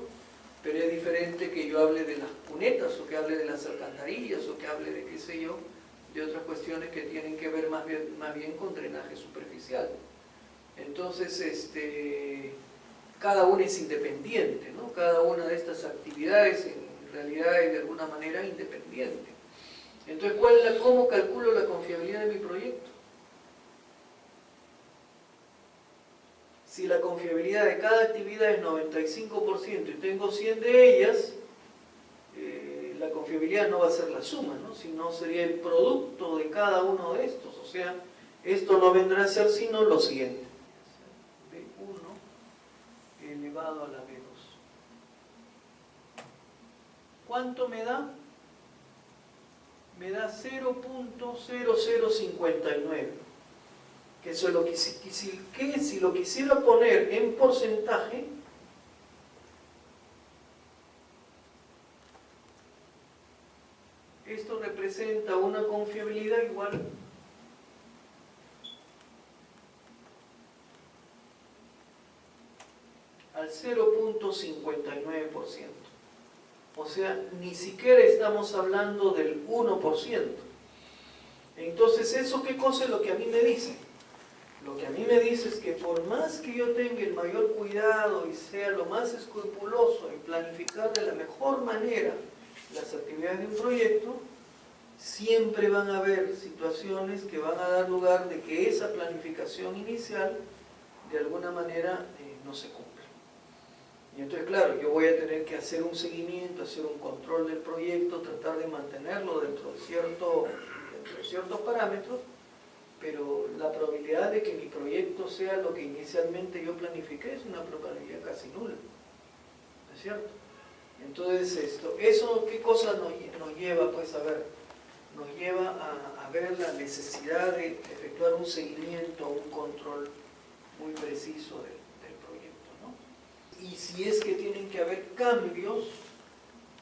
pero es diferente que yo hable de las cunetas, o que hable de las alcantarillas, o que hable de, qué sé yo, de otras cuestiones que tienen que ver más bien con drenaje superficial. Entonces, cada una es independiente, ¿no? Cada una de estas actividades en realidad es de alguna manera independiente. Entonces, ¿cómo calculo la confiabilidad de mi proyecto? Si la confiabilidad de cada actividad es 95% y tengo 100 de ellas, la confiabilidad no va a ser la suma, ¿no? Sino sería el producto de cada uno de estos. O sea, esto no vendrá a ser sino lo siguiente. B1 elevado a la B2. ¿cuánto me da? Me da 0.0059. Que eso es lo que si lo quisiera poner en porcentaje, esto representa una confiabilidad igual al 0.59%. O sea, ni siquiera estamos hablando del 1%. Entonces, ¿eso qué cosa es lo que a mí me dice? Lo que a mí me dice es que por más que yo tenga el mayor cuidado y sea lo más escrupuloso en planificar de la mejor manera las actividades de un proyecto, siempre van a haber situaciones que van a dar lugar de que esa planificación inicial de alguna manera no se cumple. Y entonces, claro, yo voy a tener que hacer un seguimiento, hacer un control del proyecto, tratar de mantenerlo dentro de ciertos parámetros, pero la probabilidad de que mi proyecto sea lo que inicialmente yo planifiqué es una probabilidad casi nula, ¿no es cierto? Entonces, ¿eso qué cosa nos lleva pues a ver? Nos lleva a ver la necesidad de efectuar un seguimiento, un control muy preciso del proyecto, ¿no? Y si es que tienen que haber cambios,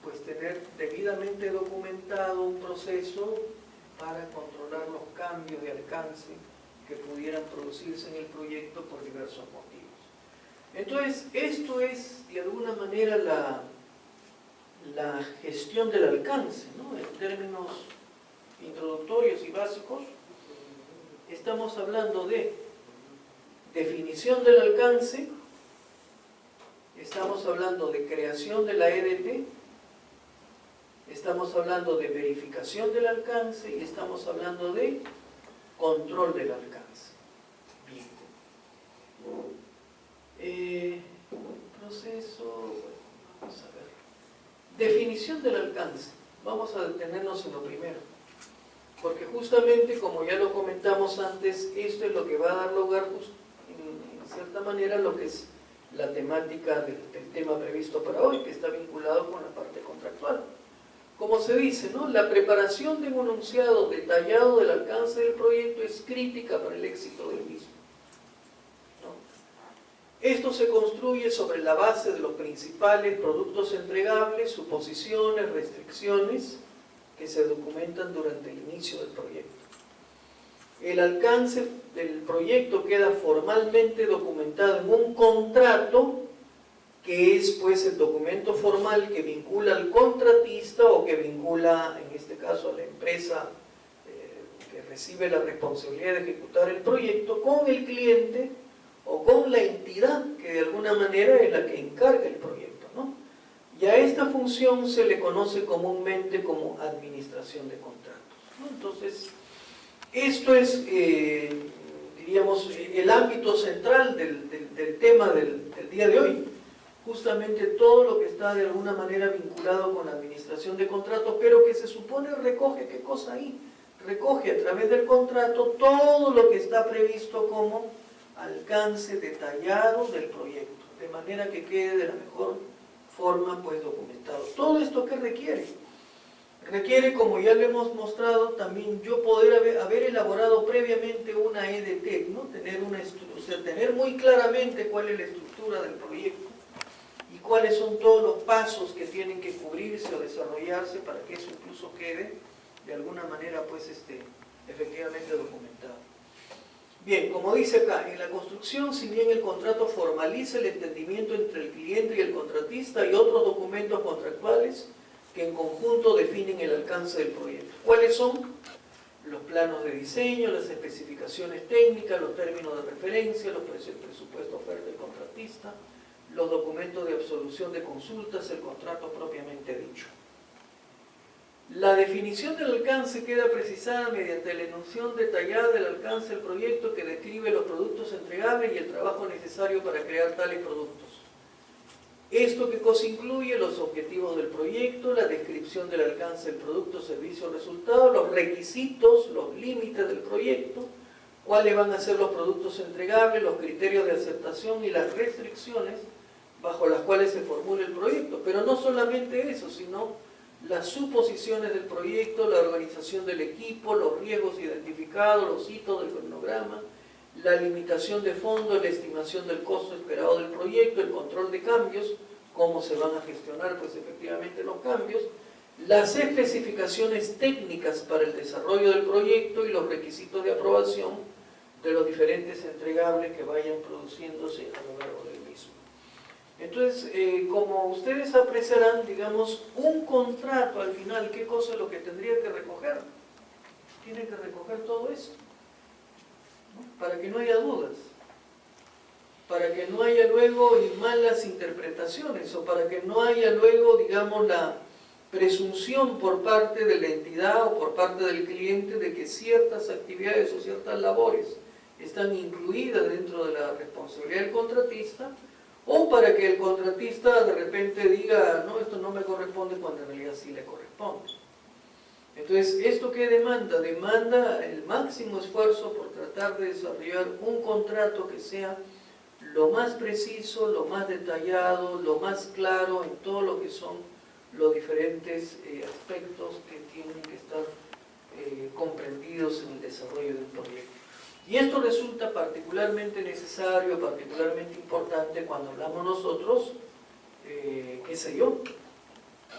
pues tener debidamente documentado un proceso para controlar los cambios de alcance que pudieran producirse en el proyecto por diversos motivos. Entonces, esto es de alguna manera la gestión del alcance, ¿no? En términos introductorios y básicos, estamos hablando de definición del alcance, estamos hablando de creación de la EDT, estamos hablando de verificación del alcance y estamos hablando de control del alcance. Bien. Proceso, bueno, vamos a ver. Definición del alcance. Vamos a detenernos en lo primero. Porque justamente, como ya lo comentamos antes, esto es lo que va a dar lugar, en cierta manera, a lo que es la temática del tema previsto para hoy, que está vinculado con la parte contractual. Como se dice, ¿no? La preparación de un enunciado detallado del alcance del proyecto es crítica para el éxito del mismo, ¿no? Esto se construye sobre la base de los principales productos entregables, suposiciones, restricciones que se documentan durante el inicio del proyecto. El alcance del proyecto queda formalmente documentado en un contrato, que es pues el documento formal que vincula al contratista o que vincula, en este caso, a la empresa que recibe la responsabilidad de ejecutar el proyecto con el cliente o con la entidad que de alguna manera es la que encarga el proyecto, ¿no? Y a esta función se le conoce comúnmente como administración de contratos, ¿no? Entonces, esto es, diríamos, el ámbito central del tema del día de hoy. Justamente todo lo que está de alguna manera vinculado con la administración de contratos, pero que se supone recoge, ¿qué cosa ahí? Recoge a través del contrato todo lo que está previsto como alcance detallado del proyecto, de manera que quede de la mejor forma pues documentado. ¿Todo esto qué requiere? Requiere, como ya le hemos mostrado, también yo poder haber elaborado previamente una EDT, ¿no? Tener muy claramente cuál es la estructura del proyecto y cuáles son todos los pasos que tienen que cubrirse o desarrollarse para que eso incluso quede de alguna manera pues efectivamente documentado. Bien, como dice acá, en la construcción, si bien el contrato formaliza el entendimiento entre el cliente y el contratista, hay otros documentos contractuales que en conjunto definen el alcance del proyecto. ¿Cuáles son? Los planos de diseño, las especificaciones técnicas, los términos de referencia, el presupuesto oferta del contratista, los documentos de absolución de consultas, el contrato propiamente dicho. La definición del alcance queda precisada mediante la enunciación detallada del alcance del proyecto que describe los productos entregables y el trabajo necesario para crear tales productos. ¿Esto qué cosa incluye? Los objetivos del proyecto, la descripción del alcance del producto, servicio, resultado, los requisitos, los límites del proyecto, cuáles van a ser los productos entregables, los criterios de aceptación y las restricciones bajo las cuales se formula el proyecto. Pero no solamente eso, sino las suposiciones del proyecto, la organización del equipo, los riesgos identificados, los hitos del cronograma, la limitación de fondo, la estimación del costo esperado del proyecto, el control de cambios, cómo se van a gestionar pues efectivamente los cambios, las especificaciones técnicas para el desarrollo del proyecto y los requisitos de aprobación de los diferentes entregables que vayan produciéndose a lo largo del mismo. Entonces, como ustedes apreciarán, digamos, un contrato al final, ¿qué cosa es lo que tendría que recoger? Tiene que recoger todo esto, ¿no? Para que no haya dudas, para que no haya luego malas interpretaciones, o para que no haya luego, digamos, la presunción por parte de la entidad o por parte del cliente de que ciertas actividades o ciertas labores están incluidas dentro de la responsabilidad del contratista, o para que el contratista de repente diga, no, esto no me corresponde, cuando en realidad sí le corresponde. Entonces, ¿esto qué demanda? Demanda el máximo esfuerzo por tratar de desarrollar un contrato que sea lo más preciso, lo más detallado, lo más claro en todo lo que son los diferentes aspectos que tienen que estar comprendidos en el desarrollo de un proyecto. Y esto resulta particularmente necesario, particularmente importante cuando hablamos nosotros, qué sé yo,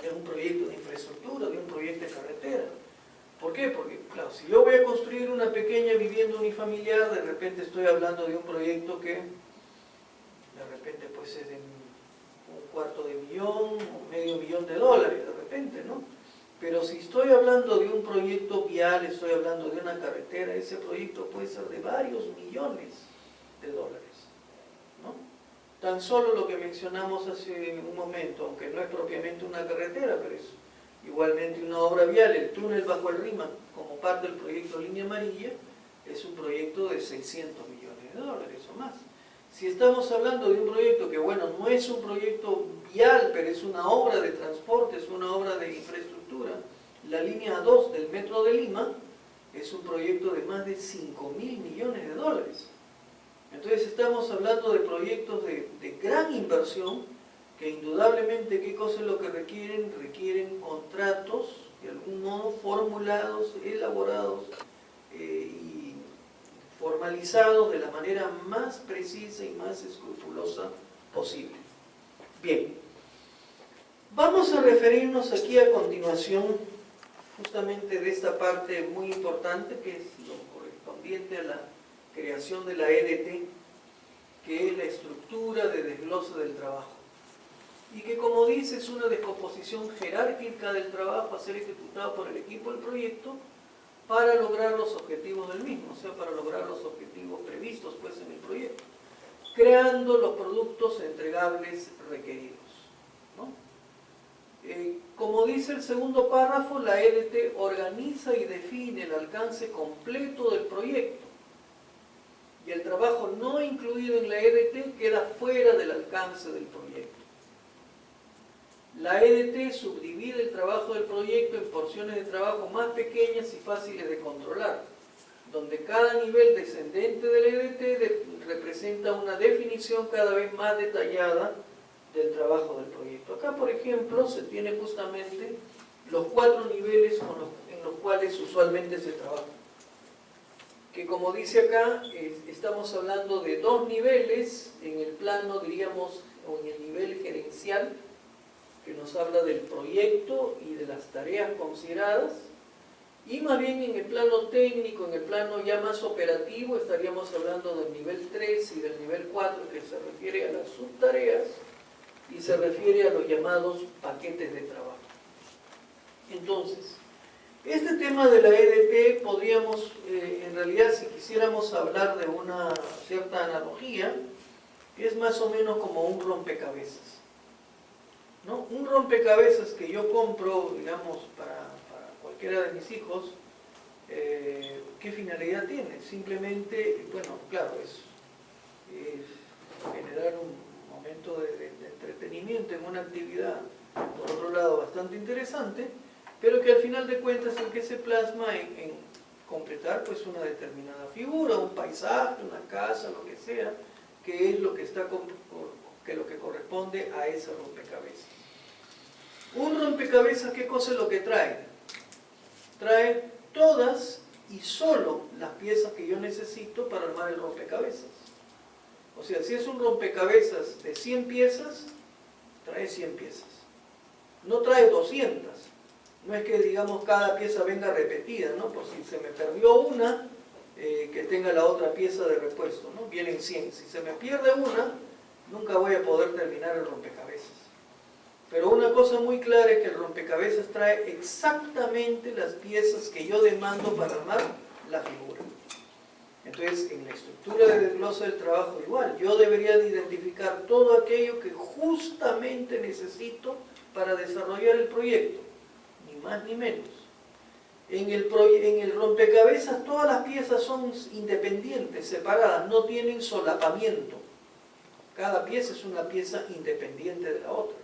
de un proyecto de infraestructura, de un proyecto de carretera. ¿Por qué? Porque, claro, si yo voy a construir una pequeña vivienda unifamiliar, de repente estoy hablando de un proyecto que de repente pues es de $250,000 o $500,000 de repente, ¿no? Pero si estoy hablando de un proyecto vial, estoy hablando de una carretera, ese proyecto puede ser de varios millones de dólares, ¿no? Tan solo lo que mencionamos hace un momento, aunque no es propiamente una carretera, pero es igualmente una obra vial, el túnel bajo el Rímac, como parte del proyecto Línea Amarilla, es un proyecto de $600 millones o más. Si estamos hablando de un proyecto que, bueno, no es un proyecto vial, pero es una obra de transporte, es una obra de infraestructura, la línea 2 del Metro de Lima es un proyecto de más de $5.000 millones. Entonces estamos hablando de proyectos de gran inversión, que indudablemente, ¿qué cosa es lo que requieren? Requieren contratos, de algún modo, formulados, elaborados y formalizados de la manera más precisa y más escrupulosa posible. Bien, vamos a referirnos aquí a continuación justamente de esta parte muy importante, que es lo correspondiente a la creación de la EDT, que es la estructura de desglose del trabajo, y que, como dice, es una descomposición jerárquica del trabajo a ser ejecutado por el equipo del proyecto para lograr los objetivos del mismo, o sea, para lograr los objetivos previstos pues en el proyecto, creando los productos entregables requeridos, ¿no? Como dice el segundo párrafo, la EDT organiza y define el alcance completo del proyecto, y el trabajo no incluido en la EDT queda fuera del alcance del proyecto. La EDT subdivide el trabajo del proyecto en porciones de trabajo más pequeñas y fáciles de controlar, donde cada nivel descendente de la EDT representa una definición cada vez más detallada del trabajo del proyecto. Acá, por ejemplo, se tiene justamente los 4 niveles en los cuales usualmente se trabaja. Que, como dice acá, estamos hablando de 2 niveles en el plano, diríamos, o en el nivel gerencial, que nos habla del proyecto y de las tareas consideradas, y más bien en el plano técnico, en el plano ya más operativo, estaríamos hablando del nivel 3 y del nivel 4, que se refiere a las subtareas y se refiere a los llamados paquetes de trabajo. Entonces, este tema de la EDT podríamos, en realidad, si quisiéramos hablar de una cierta analogía, es más o menos como un rompecabezas, ¿no? Un rompecabezas que yo compro, digamos, para cualquiera de mis hijos, ¿qué finalidad tiene? Simplemente, bueno, claro, es generar un momento de entretenimiento en una actividad, por otro lado, bastante interesante, pero que al final de cuentas es el que se plasma en completar pues una determinada figura, un paisaje, una casa, lo que sea, que es lo que está lo que corresponde a ese rompecabezas. Un rompecabezas, ¿qué cosa es lo que trae? Trae todas y solo las piezas que yo necesito para armar el rompecabezas. O sea, si es un rompecabezas de 100 piezas, trae 100 piezas. No trae 200. No es que, digamos, cada pieza venga repetida, ¿no? Por si se me perdió una, que tenga la otra pieza de repuesto, ¿no? Vienen 100. Si se me pierde una, nunca voy a poder terminar el rompecabezas. Pero una cosa muy clara es que el rompecabezas trae exactamente las piezas que yo demando para armar la figura. Entonces, en la estructura de desglose del trabajo igual, yo debería de identificar todo aquello que justamente necesito para desarrollar el proyecto, ni más ni menos. En el rompecabezas todas las piezas son independientes, separadas, no tienen solapamiento. Cada pieza es una pieza independiente de la otra.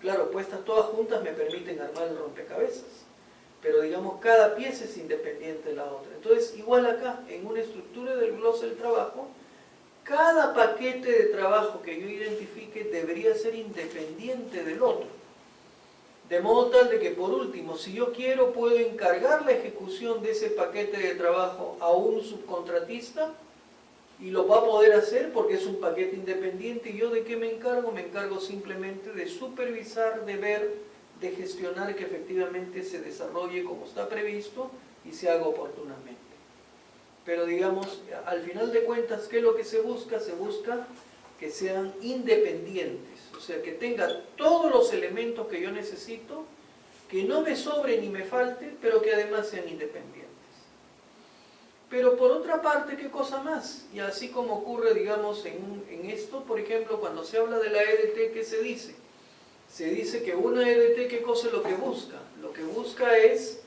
Claro, puestas todas juntas me permiten armar el rompecabezas, pero digamos cada pieza es independiente de la otra. Entonces, igual acá, en una estructura del desglose del trabajo, cada paquete de trabajo que yo identifique debería ser independiente del otro. De modo tal de que, por último, si yo quiero, puedo encargar la ejecución de ese paquete de trabajo a un subcontratista y lo va a poder hacer porque es un paquete independiente. ¿Y yo de qué me encargo? Me encargo simplemente de supervisar, de ver, de gestionar que efectivamente se desarrolle como está previsto y se haga oportunamente. Pero digamos, al final de cuentas, ¿qué es lo que se busca? Se busca que sean independientes, o sea, que tenga todos los elementos que yo necesito, que no me sobre ni me falte, pero que además sean independientes. Pero por otra parte, ¿qué cosa más? Y así como ocurre, digamos, en esto, por ejemplo, cuando se habla de la EDT, ¿qué se dice? Se dice que una EDT, ¿qué cosa es lo que busca? Lo que busca es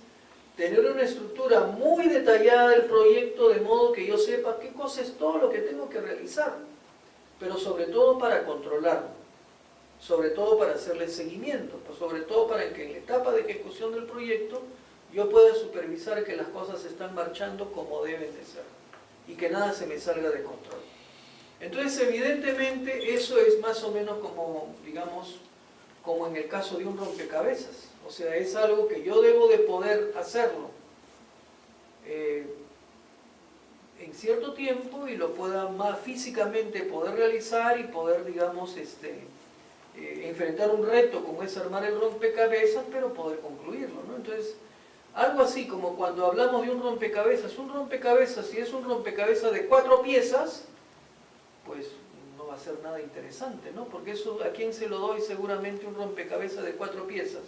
tener una estructura muy detallada del proyecto, de modo que yo sepa qué cosa es todo lo que tengo que realizar, pero sobre todo para controlarlo, sobre todo para hacerle seguimiento, pues sobre todo para que en la etapa de ejecución del proyecto yo pueda supervisar que las cosas están marchando como deben de ser y que nada se me salga de control. Entonces, evidentemente, eso es más o menos como, digamos, como en el caso de un rompecabezas. O sea, es algo que yo debo de poder hacerlo en cierto tiempo y lo pueda más físicamente poder realizar y poder, digamos, enfrentar un reto como es armar el rompecabezas, pero poder concluirlo, ¿no? Entonces, algo así como cuando hablamos de un rompecabezas, si es un rompecabezas de 4 piezas, pues no va a ser nada interesante, ¿no? Porque eso, ¿a quién se lo doy seguramente un rompecabezas de 4 piezas?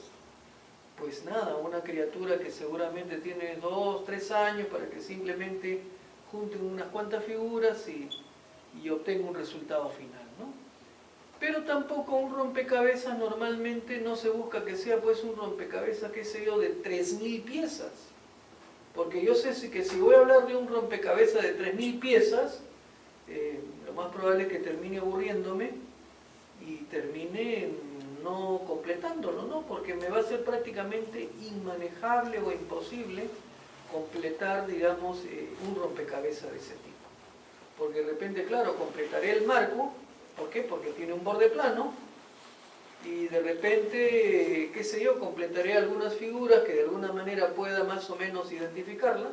Pues nada, una criatura que seguramente tiene 2, 3 años para que simplemente junten unas cuantas figuras y obtenga un resultado final, ¿no? Pero tampoco un rompecabezas normalmente no se busca que sea pues un rompecabezas, qué sé yo, de 3000 piezas. Porque yo sé que si voy a hablar de un rompecabezas de 3000 piezas, lo más probable es que termine aburriéndome y termine no completándolo, ¿no? Porque me va a ser prácticamente inmanejable o imposible completar, digamos, un rompecabezas de ese tipo. Porque de repente, claro, completaré el marco. ¿Por qué? Porque tiene un borde plano y de repente, qué sé yo, completaré algunas figuras que de alguna manera pueda más o menos identificarla,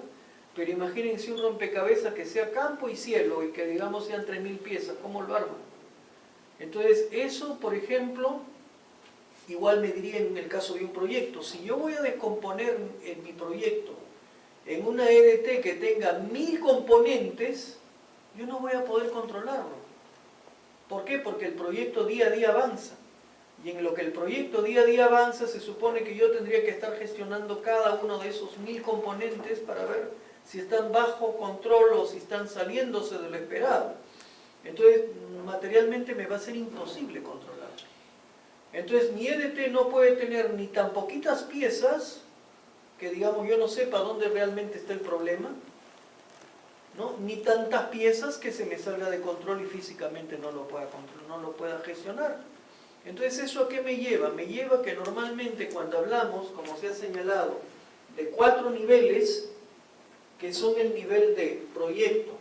pero imagínense un rompecabezas que sea campo y cielo y que digamos sean 3000 piezas, ¿cómo lo arman? Entonces eso, por ejemplo, igual me diría en el caso de un proyecto, si yo voy a descomponer en mi proyecto en una EDT que tenga 1000 componentes, yo no voy a poder controlarlo. ¿Por qué? Porque el proyecto día a día avanza. Y en lo que el proyecto día a día avanza, se supone que yo tendría que estar gestionando cada uno de esos 1000 componentes para ver si están bajo control o si están saliéndose de lo esperado. Entonces, materialmente me va a ser imposible controlarlo. Entonces, mi EDT no puede tener ni tan poquitas piezas que, digamos, yo no sepa dónde realmente está el problema, ¿no? Ni tantas piezas que se me salga de control y físicamente no lo pueda gestionar. Entonces, ¿eso a qué me lleva? Me lleva que normalmente cuando hablamos, como se ha señalado, de 4 niveles, que son el nivel de proyecto.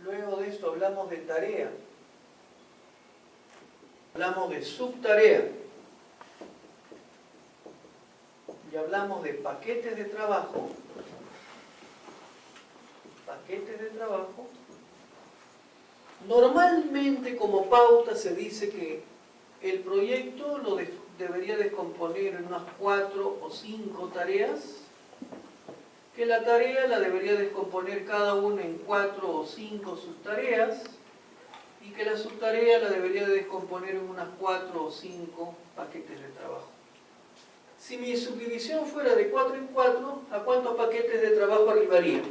Luego de esto hablamos de tarea. Hablamos de subtarea. Y hablamos de paquetes de trabajo. Paquetes de trabajo. Normalmente como pauta se dice que el proyecto lo debería descomponer en unas 4 o 5 tareas, que la tarea la debería descomponer cada una en 4 o 5 subtareas, y que la subtarea la debería descomponer en unas 4 o 5 paquetes de trabajo. Si mi subdivisión fuera de 4 en 4, ¿a cuántos paquetes de trabajo arribaría?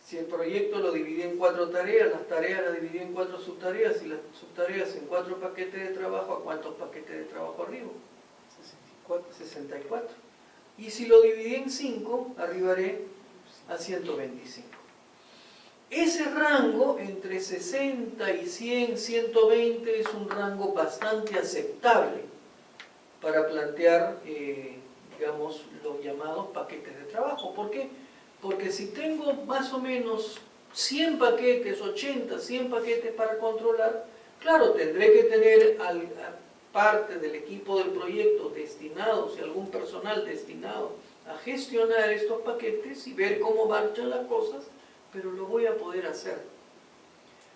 Si el proyecto lo dividí en 4 tareas, las tareas las dividí en 4 subtareas y las subtareas en 4 paquetes de trabajo, ¿a cuántos paquetes de trabajo arribo? 64. Y si lo dividí en 5, arribaré a 125. Ese rango entre 60 y 100, 120 es un rango bastante aceptable para plantear, digamos, los llamados paquetes de trabajo. ¿Por qué? Porque si tengo más o menos 100 paquetes, 80, 100 paquetes para controlar, claro, tendré que tener parte del equipo del proyecto destinados y algún personal destinado a gestionar estos paquetes y ver cómo marchan las cosas, pero lo voy a poder hacer.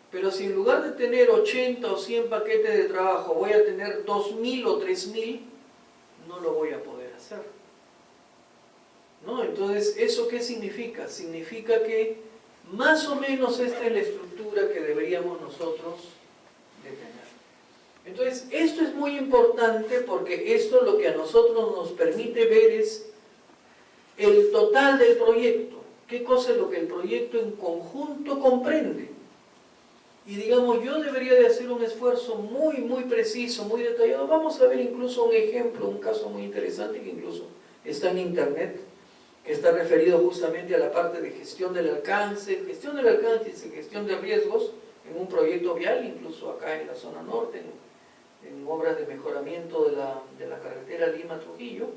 Pero si en lugar de tener 80 o 100 paquetes de trabajo voy a tener 2000 o 3000, no lo voy a poder hacer. ¿No? Entonces, ¿eso qué significa? Significa que más o menos esta es la estructura que deberíamos nosotros de tener. Entonces, esto es muy importante porque esto lo que a nosotros nos permite ver es el total del proyecto. ¿Qué cosa es lo que el proyecto en conjunto comprende? Y digamos, yo debería de hacer un esfuerzo muy, muy preciso, muy detallado. Vamos a ver incluso un ejemplo, un caso muy interesante que incluso está en internet, que está referido justamente a la parte de gestión del alcance y gestión de riesgos en un proyecto vial, incluso acá en la zona norte, en obras de mejoramiento de la carretera Lima-Trujillo,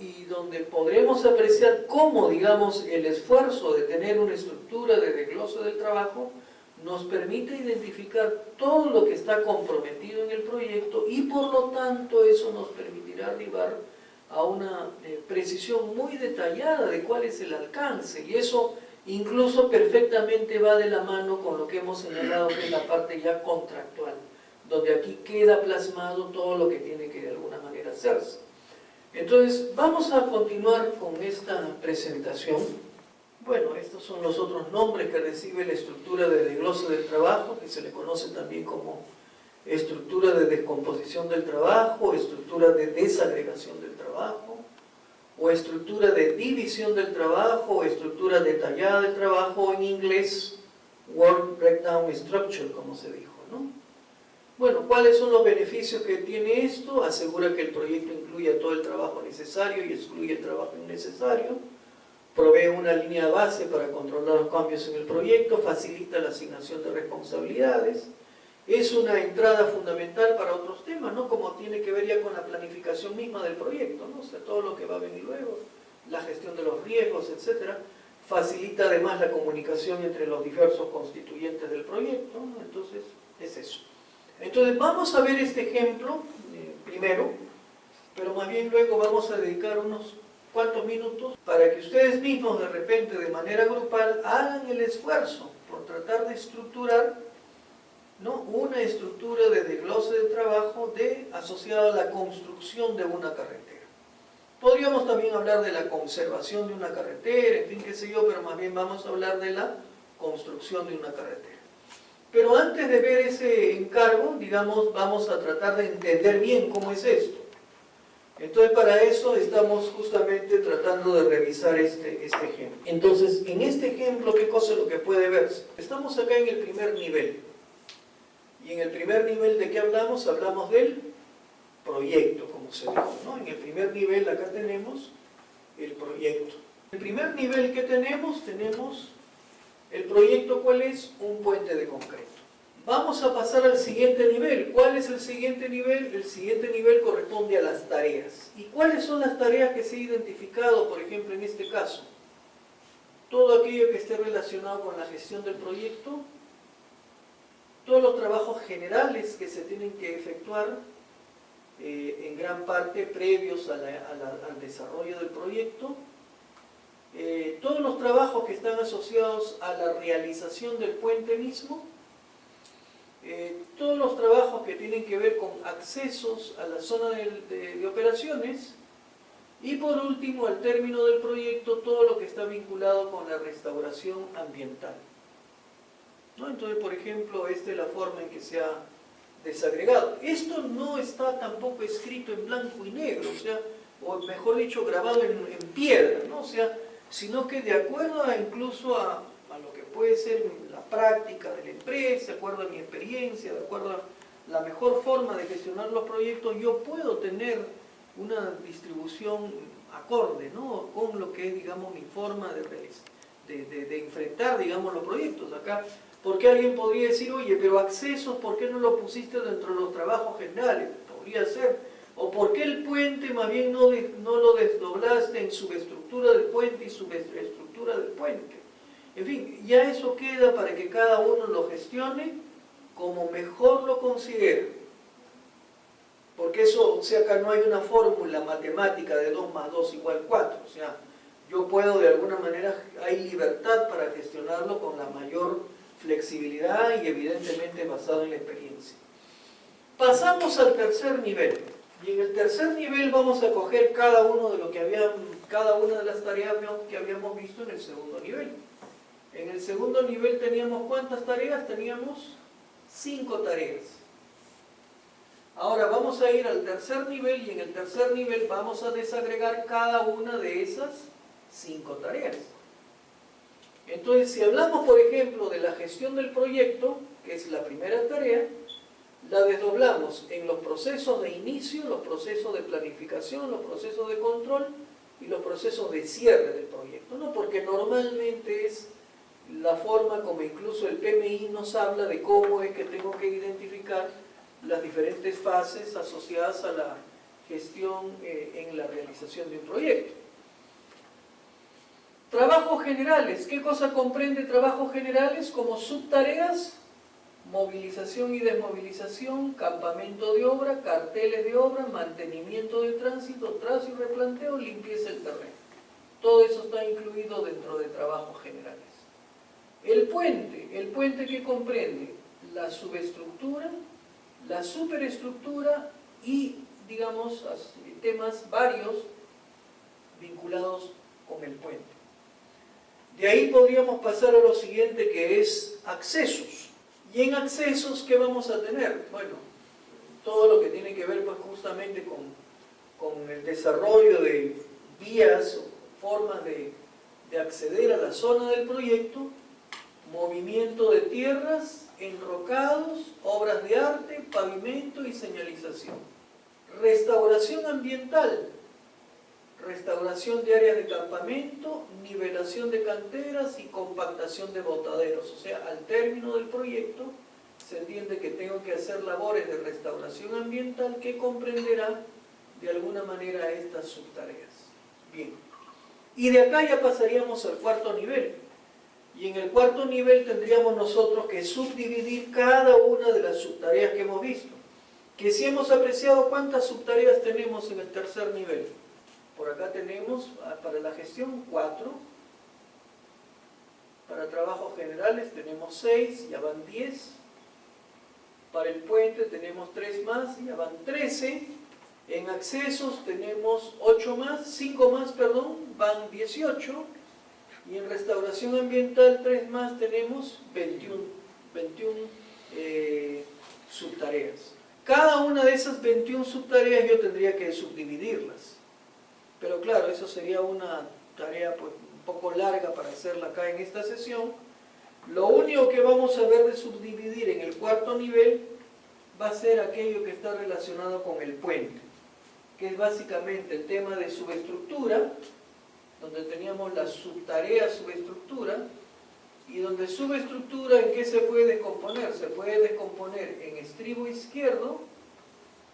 y donde podremos apreciar cómo, digamos, el esfuerzo de tener una estructura de desglose del trabajo nos permite identificar todo lo que está comprometido en el proyecto y por lo tanto eso nos permitirá arribar a una precisión muy detallada de cuál es el alcance, y eso incluso perfectamente va de la mano con lo que hemos señalado que es la parte ya contractual, donde aquí queda plasmado todo lo que tiene que de alguna manera hacerse. Entonces, vamos a continuar con esta presentación. Bueno, estos son los otros nombres que recibe la estructura de desglose del trabajo, que se le conoce también como estructura de descomposición del trabajo, estructura de desagregación del trabajo, o estructura de división del trabajo, o estructura detallada del trabajo, o en inglés, Work Breakdown Structure, como se dijo, ¿no? Bueno, ¿cuáles son los beneficios que tiene esto? Asegura que el proyecto incluya todo el trabajo necesario y excluye el trabajo innecesario. Provee una línea base para controlar los cambios en el proyecto. Facilita la asignación de responsabilidades. Es una entrada fundamental para otros temas, ¿no? Como tiene que ver ya con la planificación misma del proyecto, ¿no? O sea, todo lo que va a venir luego, la gestión de los riesgos, etc. Facilita además la comunicación entre los diversos constituyentes del proyecto, ¿no? Entonces, es eso. Entonces vamos a ver este ejemplo primero, pero más bien luego vamos a dedicar unos cuantos minutos para que ustedes mismos de repente de manera grupal hagan el esfuerzo por tratar de estructurar, ¿no?, una estructura de desglose de trabajo asociada a la construcción de una carretera. Podríamos también hablar de la conservación de una carretera, en fin, qué sé yo, pero más bien vamos a hablar de la construcción de una carretera. Pero antes de ver ese encargo, digamos, vamos a tratar de entender bien cómo es esto. Entonces, para eso estamos justamente tratando de revisar este ejemplo. Entonces, en este ejemplo, ¿qué cosa es lo que puede verse? Estamos acá en el primer nivel. Y en el primer nivel, ¿de qué hablamos? Hablamos del proyecto, como se dijo, ¿no? En el primer nivel, acá tenemos el proyecto. En el primer nivel que tenemos el proyecto, ¿cuál es? Un puente de concreto. Vamos a pasar al siguiente nivel. ¿Cuál es el siguiente nivel? El siguiente nivel corresponde a las tareas. ¿Y cuáles son las tareas que se han identificado, por ejemplo, en este caso? todo aquello que esté relacionado con la gestión del proyecto, todos los trabajos generales que se tienen que efectuar, en gran parte previos al desarrollo del proyecto, todos los trabajos que están asociados a la realización del puente mismo, todos los trabajos que tienen que ver con accesos a la zona de operaciones, y por último, al término del proyecto, todo lo que está vinculado con la restauración ambiental, ¿no? Entonces, por ejemplo, esta es la forma en que se ha desagregado. Esto no está tampoco escrito en blanco y negro, o mejor dicho, grabado en piedra, ¿no? Sino que de acuerdo incluso a lo que puede ser la práctica de la empresa, de acuerdo a mi experiencia, de acuerdo a la mejor forma de gestionar los proyectos, yo puedo tener una distribución acorde, ¿no? Con lo que es, digamos, mi forma de enfrentar, digamos, los proyectos. Acá, porque alguien podría decir, oye, pero accesos, ¿por qué no lo pusiste dentro de los trabajos generales? Podría ser. O ¿por qué el puente más bien no lo desdoblaste en subestructura del puente y subestructura del puente? En fin, ya eso queda para que cada uno lo gestione como mejor lo considere. Porque eso, acá no hay una fórmula matemática de 2 más 2 igual 4. Yo puedo de alguna manera, hay libertad para gestionarlo con la mayor flexibilidad y evidentemente basado en la experiencia. Pasamos al tercer nivel. Y en el tercer nivel vamos a coger cada una de las tareas que habíamos visto en el segundo nivel. En el segundo nivel teníamos ¿cuántas tareas? Teníamos 5 tareas. Ahora vamos a ir al tercer nivel y en el tercer nivel vamos a desagregar cada una de esas 5 tareas. Entonces, si hablamos, por ejemplo, de la gestión del proyecto, que es la primera tarea, la desdoblamos en los procesos de inicio, los procesos de planificación, los procesos de control y los procesos de cierre del proyecto, ¿no? Porque normalmente es la forma como incluso el PMI nos habla de cómo es que tengo que identificar las diferentes fases asociadas a la gestión en la realización de un proyecto. Trabajos generales. ¿Qué cosa comprende trabajos generales? Como subtareas: movilización y desmovilización, campamento de obra, carteles de obra, mantenimiento de tránsito, trazo y replanteo, limpieza del terreno. Todo eso está incluido dentro de trabajos generales. El puente que comprende la subestructura, la superestructura y, digamos, temas varios vinculados con el puente. De ahí podríamos pasar a lo siguiente, que es accesos. Y en accesos, ¿qué vamos a tener? Bueno, todo lo que tiene que ver pues justamente con el desarrollo de vías o formas de acceder a la zona del proyecto, movimiento de tierras, enrocados, obras de arte, pavimento y señalización. Restauración ambiental, restauración de áreas de campamento, nivelación de canteras y compactación de botaderos. O sea, al término del proyecto se entiende que tengo que hacer labores de restauración ambiental que comprenderá de alguna manera estas subtareas. Bien, y de acá ya pasaríamos al cuarto nivel. Y en el cuarto nivel tendríamos nosotros que subdividir cada una de las subtareas que hemos visto. Que si hemos apreciado cuántas subtareas tenemos en el tercer nivel. Por acá tenemos para la gestión 4, para trabajos generales tenemos 6, ya van 10, para el puente tenemos 3 más, ya van 13, en accesos tenemos 5 más, van 18, y en restauración ambiental 3 más tenemos 21 subtareas. Cada una de esas 21 subtareas yo tendría que subdividirlas. Pero claro, eso sería una tarea pues, un poco larga para hacerla acá en esta sesión. Lo único que vamos a ver de subdividir en el cuarto nivel va a ser aquello que está relacionado con el puente, que es básicamente el tema de subestructura, donde teníamos la subtarea subestructura, y donde subestructura, ¿en qué se puede descomponer? Se puede descomponer en estribo izquierdo,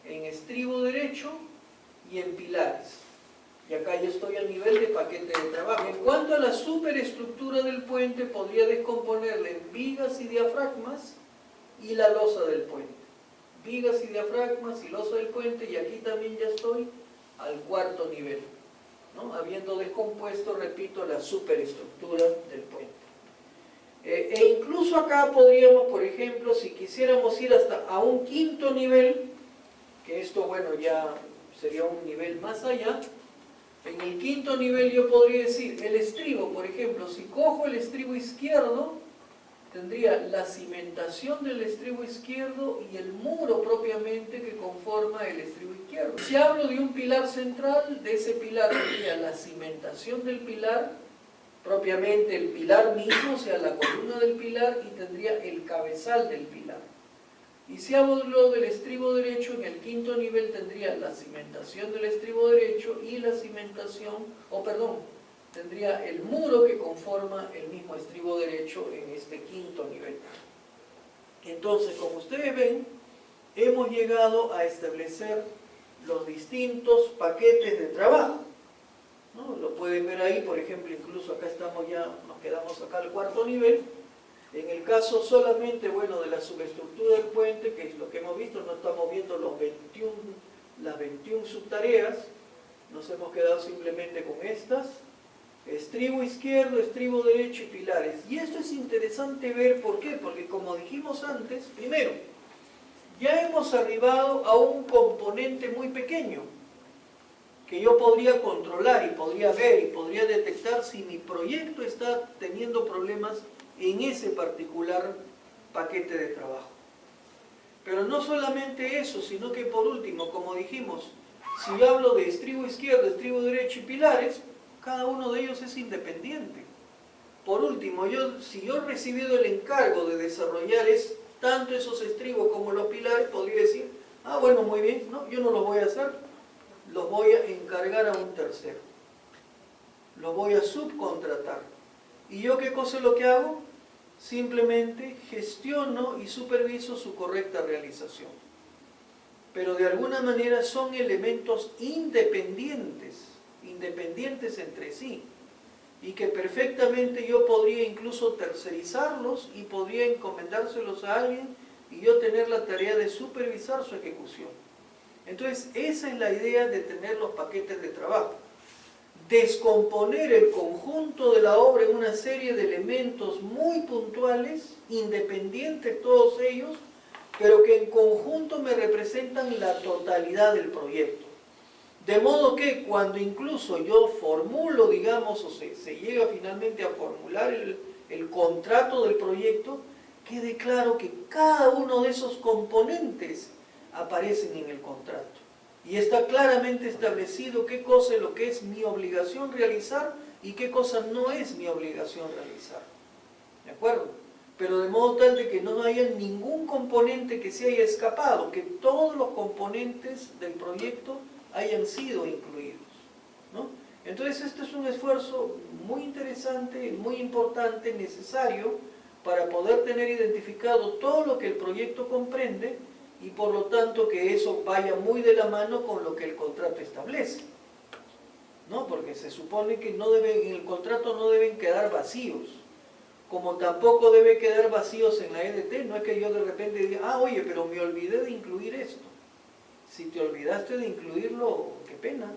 en estribo derecho y en pilares. Y acá ya estoy al nivel de paquete de trabajo. En cuanto a la superestructura del puente, podría descomponerla en vigas y diafragmas y la losa del puente. Vigas y diafragmas y losa del puente, y aquí también ya estoy al cuarto nivel, ¿no? Habiendo descompuesto, repito, la superestructura del puente. E incluso acá podríamos, por ejemplo, si quisiéramos ir hasta a un quinto nivel, que esto, bueno, ya sería un nivel más allá. En el quinto nivel yo podría decir, el estribo, por ejemplo, si cojo el estribo izquierdo, tendría la cimentación del estribo izquierdo y el muro propiamente que conforma el estribo izquierdo. Si hablo de un pilar central, de ese pilar tendría la cimentación del pilar, propiamente el pilar mismo, o sea, la columna del pilar, y tendría el cabezal del pilar. Y si hablo del estribo derecho, en el quinto nivel tendría la cimentación del estribo derecho y la cimentación, tendría el muro que conforma el mismo estribo derecho en este quinto nivel. Entonces, como ustedes ven, hemos llegado a establecer los distintos paquetes de trabajo, ¿no? Lo pueden ver ahí, por ejemplo, incluso acá estamos ya, nos quedamos acá al cuarto nivel. En el caso solamente, bueno, de la subestructura del puente, que es lo que hemos visto, no estamos viendo las 21 subtareas, nos hemos quedado simplemente con estas: estribo izquierdo, estribo derecho y pilares. Y esto es interesante ver, ¿por qué? Porque como dijimos antes, primero, ya hemos arribado a un componente muy pequeño, que yo podría controlar y podría ver y podría detectar si mi proyecto está teniendo problemas en ese particular paquete de trabajo. Pero no solamente eso, sino que por último, como dijimos, si yo hablo de estribo izquierdo, estribo derecho y pilares, cada uno de ellos es independiente. Por último, si yo he recibido el encargo de desarrollar tanto esos estribos como los pilares, podría decir, ah, bueno, muy bien, no, yo no los voy a hacer, los voy a encargar a un tercero, los voy a subcontratar. ¿Y yo qué cosa es lo que hago? Simplemente gestiono y superviso su correcta realización. Pero de alguna manera son elementos independientes entre sí, y que perfectamente yo podría incluso tercerizarlos y podría encomendárselos a alguien y yo tener la tarea de supervisar su ejecución. Entonces, esa es la idea de tener los paquetes de trabajo. Descomponer el conjunto de la obra en una serie de elementos muy puntuales, independientes todos ellos, pero que en conjunto me representan la totalidad del proyecto. De modo que cuando incluso yo formulo, digamos, o se llega finalmente a formular el contrato del proyecto, quede claro que cada uno de esos componentes aparecen en el contrato. Y está claramente establecido qué cosa es lo que es mi obligación realizar y qué cosa no es mi obligación realizar. ¿De acuerdo? Pero de modo tal de que no haya ningún componente que se haya escapado, que todos los componentes del proyecto hayan sido incluidos, ¿no? Entonces este es un esfuerzo muy interesante, muy importante, necesario para poder tener identificado todo lo que el proyecto comprende y por lo tanto que eso vaya muy de la mano con lo que el contrato establece, ¿no? Porque se supone que en el contrato no deben quedar vacíos, como tampoco debe quedar vacíos en la EDT. No es que yo de repente diga, ah, oye, pero me olvidé de incluir esto. Si te olvidaste de incluirlo, qué pena,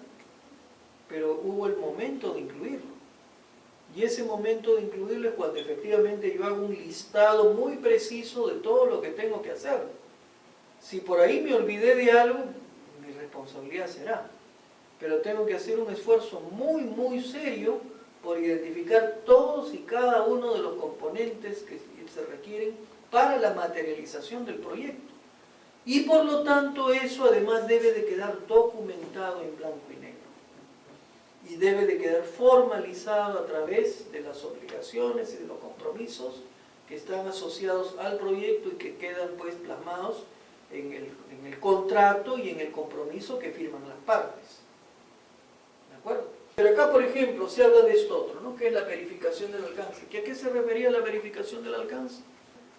pero hubo el momento de incluirlo. Y ese momento de incluirlo es cuando efectivamente yo hago un listado muy preciso de todo lo que tengo que hacer. Si por ahí me olvidé de algo, mi responsabilidad será. Pero tengo que hacer un esfuerzo muy, muy serio por identificar todos y cada uno de los componentes que se requieren para la materialización del proyecto. Y por lo tanto eso además debe de quedar documentado en blanco y negro. Y debe de quedar formalizado a través de las obligaciones y de los compromisos que están asociados al proyecto y que quedan pues plasmados en el contrato y en el compromiso que firman las partes. ¿De acuerdo? Pero acá, por ejemplo, se habla de esto otro, ¿no? Que es la verificación del alcance. ¿A qué se refería la verificación del alcance?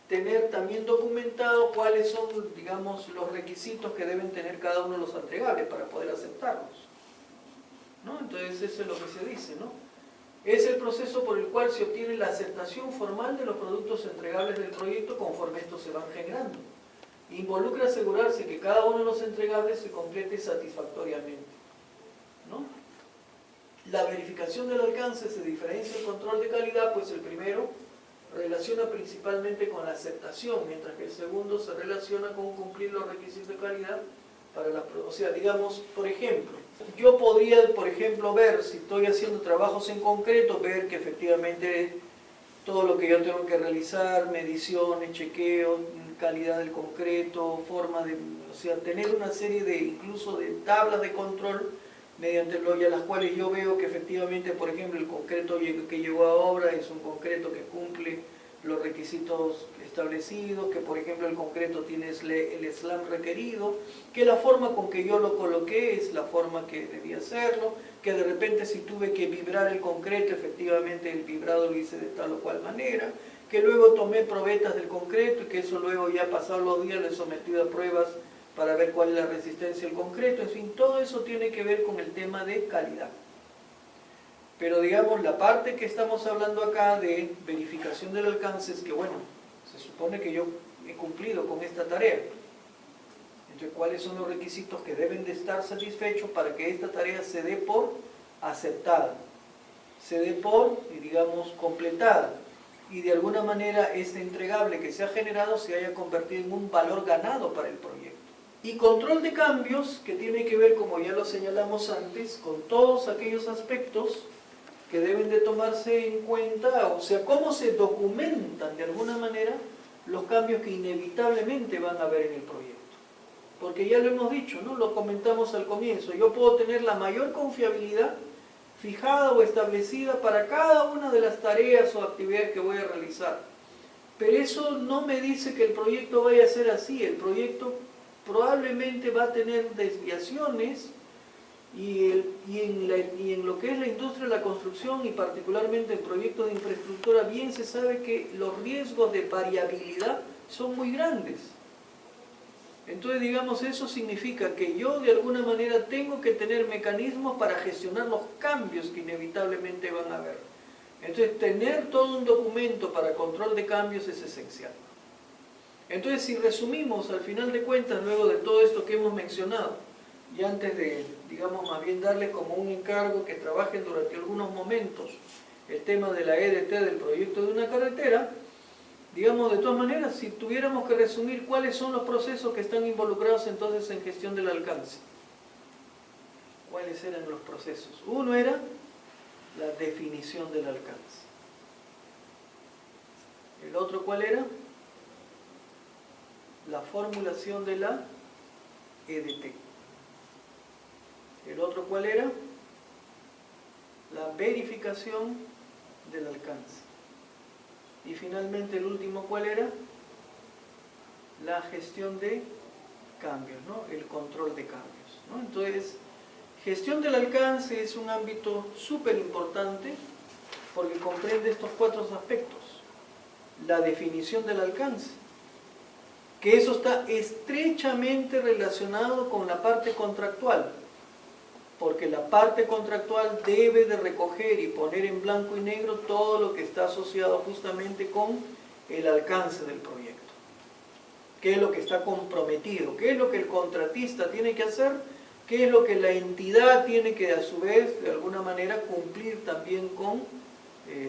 Tener también documentado cuáles son, digamos, los requisitos que deben tener cada uno de los entregables para poder aceptarlos. ¿no? Entonces eso es lo que se dice, ¿no? Es el proceso por el cual se obtiene la aceptación formal de los productos entregables del proyecto conforme estos se van generando. Involucra asegurarse que cada uno de los entregables se complete satisfactoriamente, ¿no? La verificación del alcance se diferencia del control de calidad, pues el primero relaciona principalmente con la aceptación, mientras que el segundo se relaciona con cumplir los requisitos de calidad para la... O sea, digamos, por ejemplo, yo podría, por ejemplo, ver, si estoy haciendo trabajos en concreto, ver que efectivamente todo lo que yo tengo que realizar, mediciones, chequeos, calidad del concreto, forma de... O sea, tener una serie de, incluso de tablas de control, mediante las cuales yo veo que efectivamente, por ejemplo, el concreto que llegó a obra es un concreto que cumple los requisitos establecidos, que por ejemplo el concreto tiene el slam requerido, que la forma con que yo lo coloqué es la forma que debía hacerlo, que de repente si tuve que vibrar el concreto, efectivamente el vibrado lo hice de tal o cual manera, que luego tomé probetas del concreto y que eso luego ya pasados los días lo he sometido a pruebas para ver cuál es la resistencia del concreto, en fin, todo eso tiene que ver con el tema de calidad. Pero digamos, la parte que estamos hablando acá de verificación del alcance es que, bueno, se supone que yo he cumplido con esta tarea. Entonces, ¿cuáles son los requisitos que deben de estar satisfechos para que esta tarea se dé por aceptada? Se dé por, digamos, completada. Y de alguna manera este entregable que se ha generado se haya convertido en un valor ganado para el proyecto. Y control de cambios, que tiene que ver, como ya lo señalamos antes, con todos aquellos aspectos que deben de tomarse en cuenta, o sea, cómo se documentan de alguna manera los cambios que inevitablemente van a haber en el proyecto. Porque ya lo hemos dicho, ¿no? Lo comentamos al comienzo, yo puedo tener la mayor confiabilidad fijada o establecida para cada una de las tareas o actividades que voy a realizar. Pero eso no me dice que el proyecto vaya a ser así. El proyecto probablemente va a tener desviaciones y en lo que es la industria de la construcción y particularmente en proyectos de infraestructura, bien se sabe que los riesgos de variabilidad son muy grandes. Entonces, digamos, eso significa que yo de alguna manera tengo que tener mecanismos para gestionar los cambios que inevitablemente van a haber. Entonces, tener todo un documento para control de cambios es esencial. Entonces, si resumimos, al final de cuentas, luego de todo esto que hemos mencionado, y antes de, digamos, más bien darles como un encargo que trabajen durante algunos momentos el tema de la EDT del proyecto de una carretera, digamos, de todas maneras, si tuviéramos que resumir cuáles son los procesos que están involucrados entonces en gestión del alcance. ¿Cuáles eran los procesos? Uno era la definición del alcance. ¿El otro cuál era? La formulación de la EDT. ¿El otro cuál era? La verificación del alcance. Y finalmente el último ¿cuál era? La gestión de cambios, ¿no? El control de cambios, ¿no? Entonces, gestión del alcance es un ámbito súper importante porque comprende estos cuatro aspectos. La definición del alcance, que eso está estrechamente relacionado con la parte contractual, porque la parte contractual debe de recoger y poner en blanco y negro todo lo que está asociado justamente con el alcance del proyecto. ¿Qué es lo que está comprometido? ¿Qué es lo que el contratista tiene que hacer? ¿Qué es lo que la entidad tiene que a su vez, de alguna manera, cumplir también con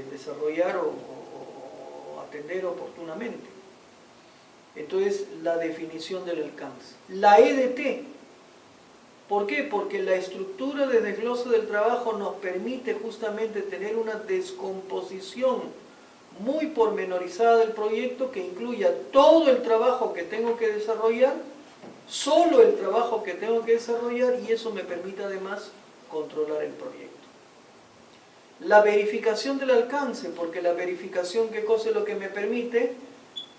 desarrollar o atender oportunamente? Entonces, la definición del alcance. La EDT. ¿Por qué? Porque la estructura de desglose del trabajo nos permite justamente tener una descomposición muy pormenorizada del proyecto que incluya todo el trabajo que tengo que desarrollar, solo el trabajo que tengo que desarrollar, y eso me permite además controlar el proyecto. La verificación del alcance, porque la verificación, ¿qué cosa es lo que me permite?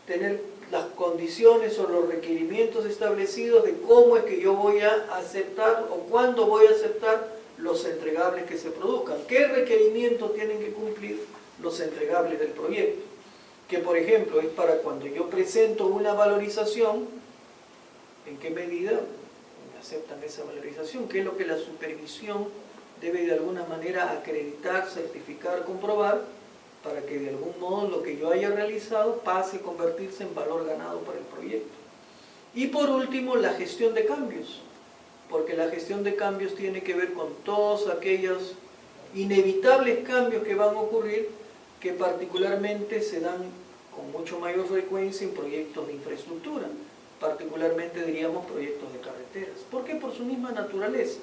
Tener las condiciones o los requerimientos establecidos de cómo es que yo voy a aceptar o cuándo voy a aceptar los entregables que se produzcan. ¿Qué requerimientos tienen que cumplir los entregables del proyecto? Que por ejemplo es para cuando yo presento una valorización, ¿en qué medida me aceptan esa valorización? ¿Qué es lo que la supervisión debe de alguna manera acreditar, certificar, comprobar, para que de algún modo lo que yo haya realizado pase a convertirse en valor ganado para el proyecto. Y por último, la gestión de cambios, porque la gestión de cambios tiene que ver con todos aquellos inevitables cambios que van a ocurrir, que particularmente se dan con mucho mayor frecuencia en proyectos de infraestructura, particularmente diríamos proyectos de carreteras. ¿Por qué? Por su misma naturaleza.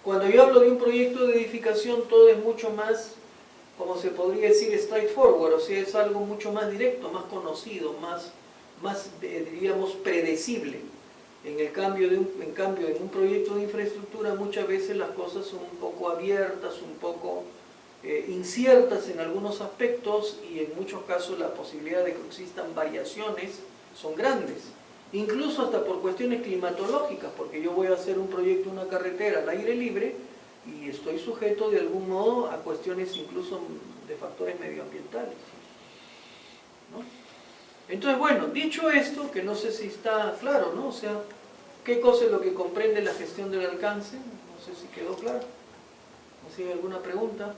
Cuando yo hablo de un proyecto de edificación, todo es mucho más, como se podría decir, straightforward, o sea, es algo mucho más directo, más conocido, más diríamos, predecible. En cambio, en un proyecto de infraestructura muchas veces las cosas son un poco abiertas, un poco inciertas en algunos aspectos, y en muchos casos la posibilidad de que existan variaciones son grandes. Incluso hasta por cuestiones climatológicas, porque yo voy a hacer un proyecto, una carretera al aire libre, y estoy sujeto de algún modo a cuestiones incluso de factores medioambientales, ¿no? Entonces, bueno, dicho esto, que no sé si está claro, ¿no? O sea, ¿qué cosa es lo que comprende la gestión del alcance? No sé si quedó claro. ¿No sé si hay alguna pregunta?